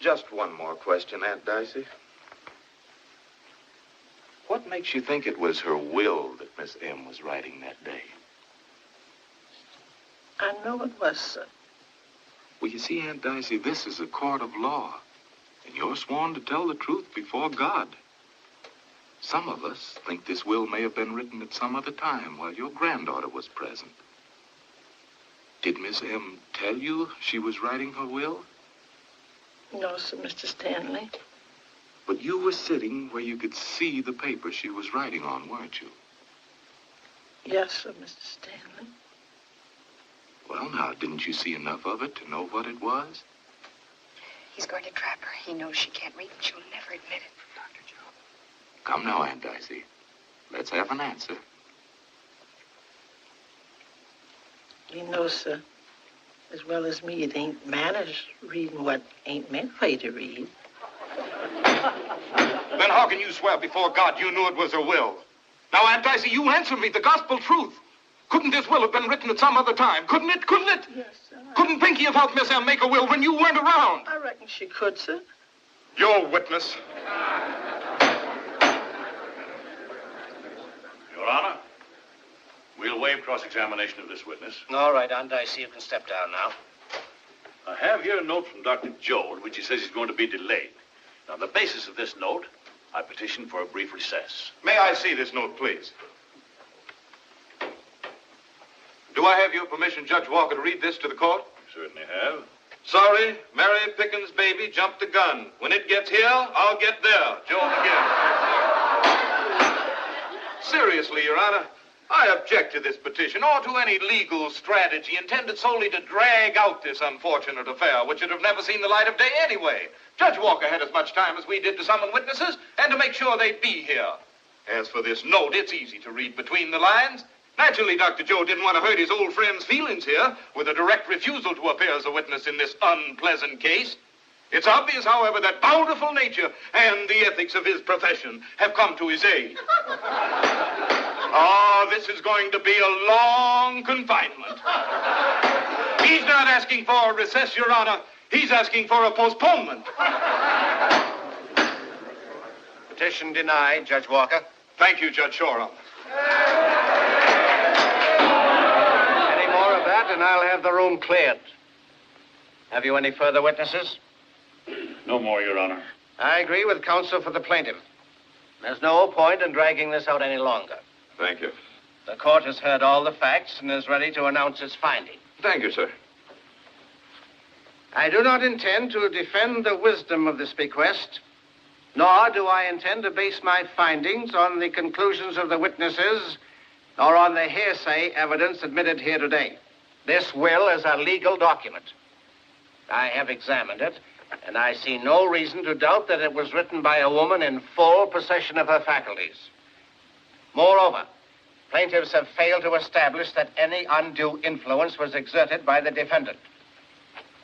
just one more question, Aunt Dicey. What makes you think it was her will that Miss M was writing that day? I know it was, sir. Well, you see, Aunt Dicey, this is a court of law, and you're sworn to tell the truth before God. Some of us think this will may have been written at some other time while your granddaughter was present. Did Miss M tell you she was writing her will? No, sir, Mr. Stanley. But you were sitting where you could see the paper she was writing on, weren't you? Yes, sir, Mr. Stanley. Well, now, didn't you see enough of it to know what it was? He's going to trap her. He knows she can't read and she'll never admit it. Dr. Joe. Come now, Aunt Dicey. Let's have an answer. You know, sir, as well as me, it ain't manners reading what ain't meant for you to read. Then how can you swear before God you knew it was her will? Now, Aunt Dicey, you answer me the gospel truth. Couldn't this will have been written at some other time? Couldn't it? Couldn't it? Yes, sir. Couldn't Pinky have helped Miss M make a will when you weren't around? I reckon she could, sir. Your witness. Your Honor, we'll waive cross-examination of this witness. All right, Aunt Dicey, you can step down now. I have here a note from Dr. Joe in which he says he's going to be delayed. On the basis of this note, I petition for a brief recess. May I see this note, please? Do I have your permission, Judge Walker, to read this to the court? You certainly have. Sorry, Mary Pickens' baby jumped the gun. When it gets here, I'll get there. Joe McGill. Seriously, Your Honor, I object to this petition or to any legal strategy intended solely to drag out this unfortunate affair, which would have never seen the light of day anyway. Judge Walker had as much time as we did to summon witnesses and to make sure they'd be here. As for this note, it's easy to read between the lines. Naturally, Dr. Joe didn't want to hurt his old friend's feelings here with a direct refusal to appear as a witness in this unpleasant case. It's obvious, however, that bountiful nature and the ethics of his profession have come to his aid. This is going to be a long confinement. He's not asking for a recess, Your Honor. He's asking for a postponement. Petition denied, Judge Walker. Thank you, Judge Shoreham. Any more of that, and I'll have the room cleared. Have you any further witnesses? No more, Your Honor. I agree with counsel for the plaintiff. There's no point in dragging this out any longer. Thank you. The court has heard all the facts and is ready to announce its finding. Thank you, sir. I do not intend to defend the wisdom of this bequest, nor do I intend to base my findings on the conclusions of the witnesses or on the hearsay evidence admitted here today. This will is a legal document. I have examined it, and I see no reason to doubt that it was written by a woman in full possession of her faculties. Moreover, plaintiffs have failed to establish that any undue influence was exerted by the defendant.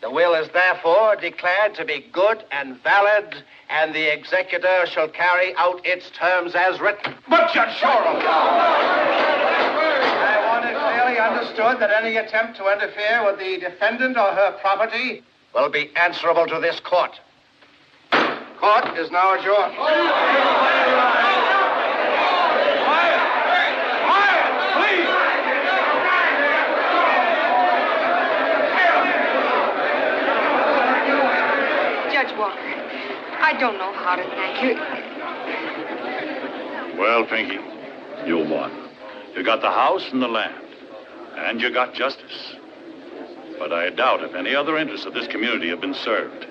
The will is therefore declared to be good and valid, and the executor shall carry out its terms as written. But, Judge Shoreham! I want it clearly understood that any attempt to interfere with the defendant or her property will be answerable to this court. Court is now adjourned. Judge Walker, I don't know how to thank you. Well, Pinky, you won. You got the house and the land, and you got justice. But I doubt if any other interests of this community have been served.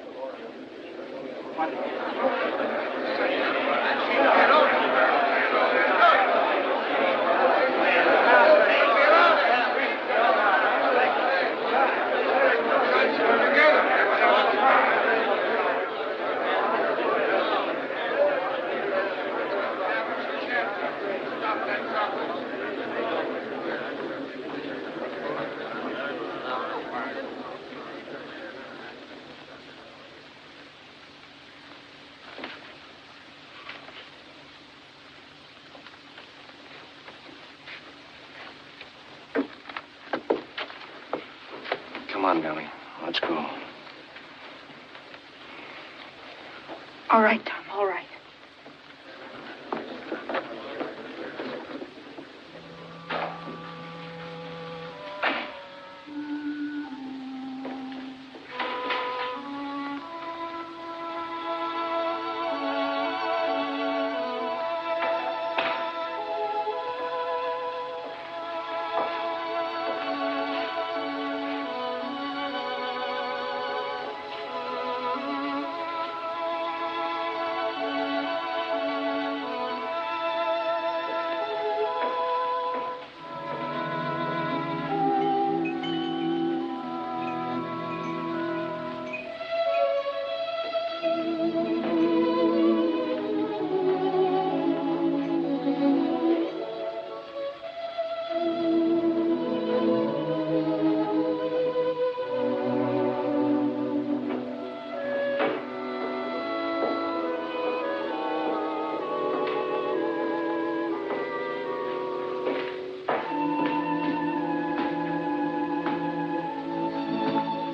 on, darling. Let's go. All right, Tom, all right.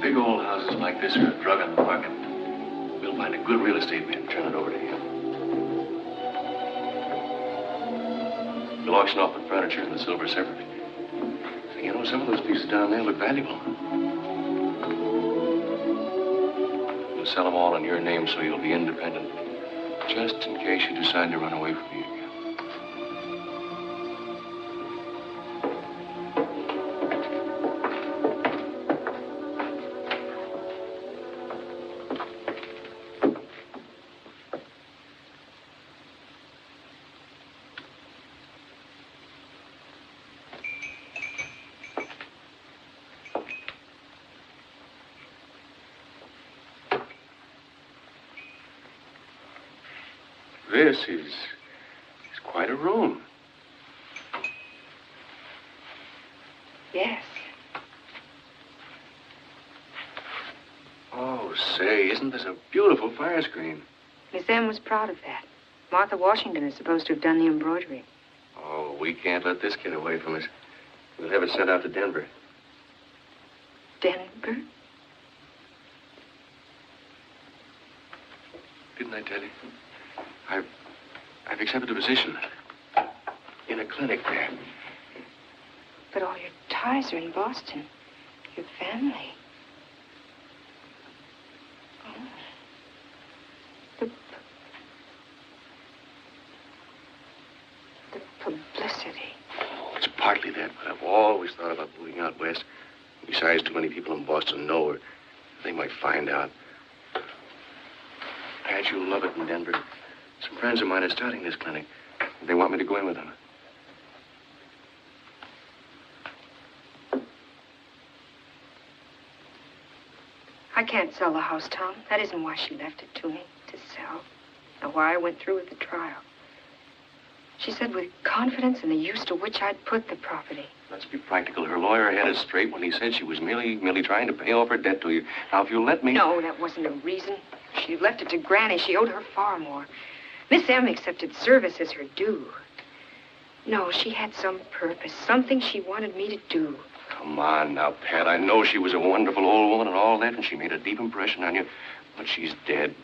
Big old houses like this are a drug on the market. We'll find a good real estate man and turn it over to him. We'll auction off the furniture and the silver separately. You know, some of those pieces down there look valuable. We'll sell them all in your name so you'll be independent. Just in case you decide to run away from me again. This is quite a room. Yes. Oh, say, isn't this a beautiful fire screen? Miss M was proud of that. Martha Washington is supposed to have done the embroidery. Oh, we can't let this get away from us. We'll have it sent out to Denver. Denver? Didn't I tell you? I've accepted a position in a clinic there. But all your ties are in Boston. Your family. Oh. The publicity. Oh, it's partly that, but I've always thought about moving out west. Besides, too many people in Boston know her. They might find out. Pat, you'll love it in Denver. Some friends of mine are starting this clinic. They want me to go in with them. I can't sell the house, Tom. That isn't why she left it to me, to sell. Nor why I went through with the trial. She said with confidence in the use to which I'd put the property. Let's be practical. Her lawyer had it straight when he said she was merely trying to pay off her debt to you. Now, if you'll let me... No, that wasn't a reason. If she'd left it to Granny, she owed her far more. Miss M accepted service as her due. No, she had some purpose, something she wanted me to do. Come on now, Pat. I know she was a wonderful old woman and all that, and she made a deep impression on you. But she's dead.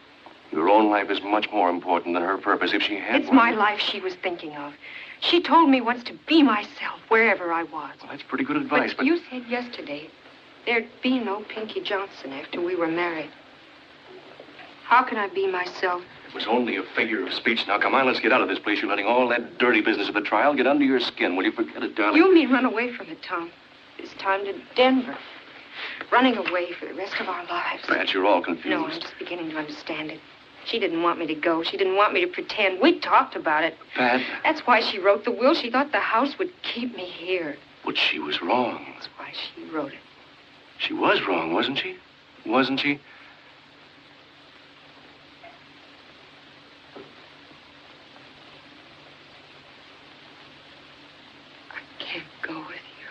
Your own life is much more important than her purpose. If she had It's my life she was thinking of. She told me once to be myself wherever I was. Well, that's pretty good advice, but... You said yesterday there'd be no Pinky Johnson after we were married. How can I be myself? It was only a figure of speech. Now, come on, let's get out of this place. You're letting all that dirty business of the trial get under your skin. Will you forget it, darling? You mean run away from it, Tom. This time to Denver. Running away for the rest of our lives. Pat, you're all confused. No, I'm just beginning to understand it. She didn't want me to go. She didn't want me to pretend. We talked about it. Pat. That's why she wrote the will. She thought the house would keep me here. But she was wrong. That's why she wrote it. She was wrong, wasn't she? Wasn't she? I can't go with you.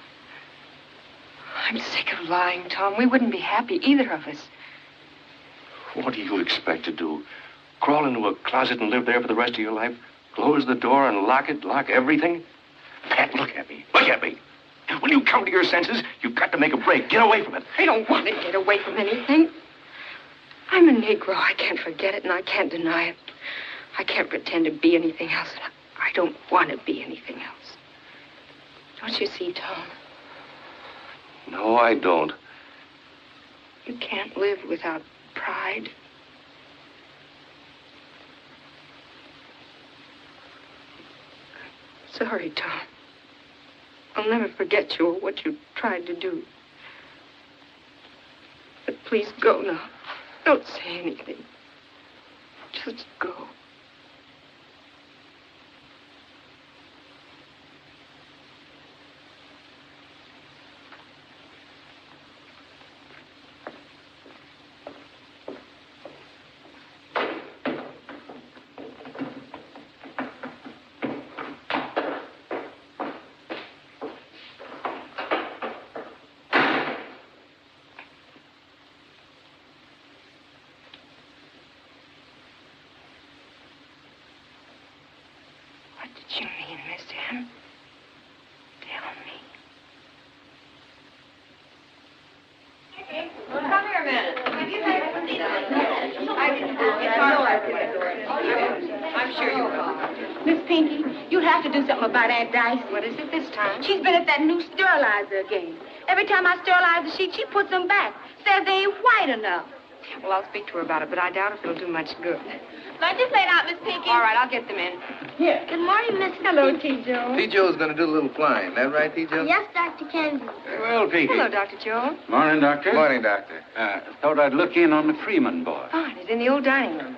I'm sick of lying, Tom. We wouldn't be happy, either of us. What do you expect to do? Crawl into a closet and live there for the rest of your life? Close the door and lock it, lock everything? Pat, look at me. Look at me. When you come to your senses, you've got to make a break. Get away from it. I don't want to get away from anything. I'm a Negro. I can't forget it, and I can't deny it. I can't pretend to be anything else, and I don't want to be anything else. Don't you see, Tom? No, I don't. You can't live without pride. Sorry, Tom. I'll never forget you or what you tried to do. But please go now. Don't say anything. Just go. What did you mean, Miss M? Tell me. Come here a minute. I'm sure you'll call. Miss Pinky, you'll have to do something about Aunt Dice. What is it this time? She's been at that new sterilizer again. Every time I sterilize the sheet, she puts them back. Says they ain't white enough. Well, I'll speak to her about it, but I doubt if it'll do much good. Let this plate out, Miss Pinky. All right, I'll get them in. Here. Good morning, Miss Hello, T. Joe. T. Joe's going to do a little flying. That right, T. Joe? Yes, Dr. Kennedy. Very well, Pinky. Hello, Dr. Joe. Morning, Doctor. Morning, Doctor. Thought I'd look in on the Freeman boy. Fine. He's in the old dining room.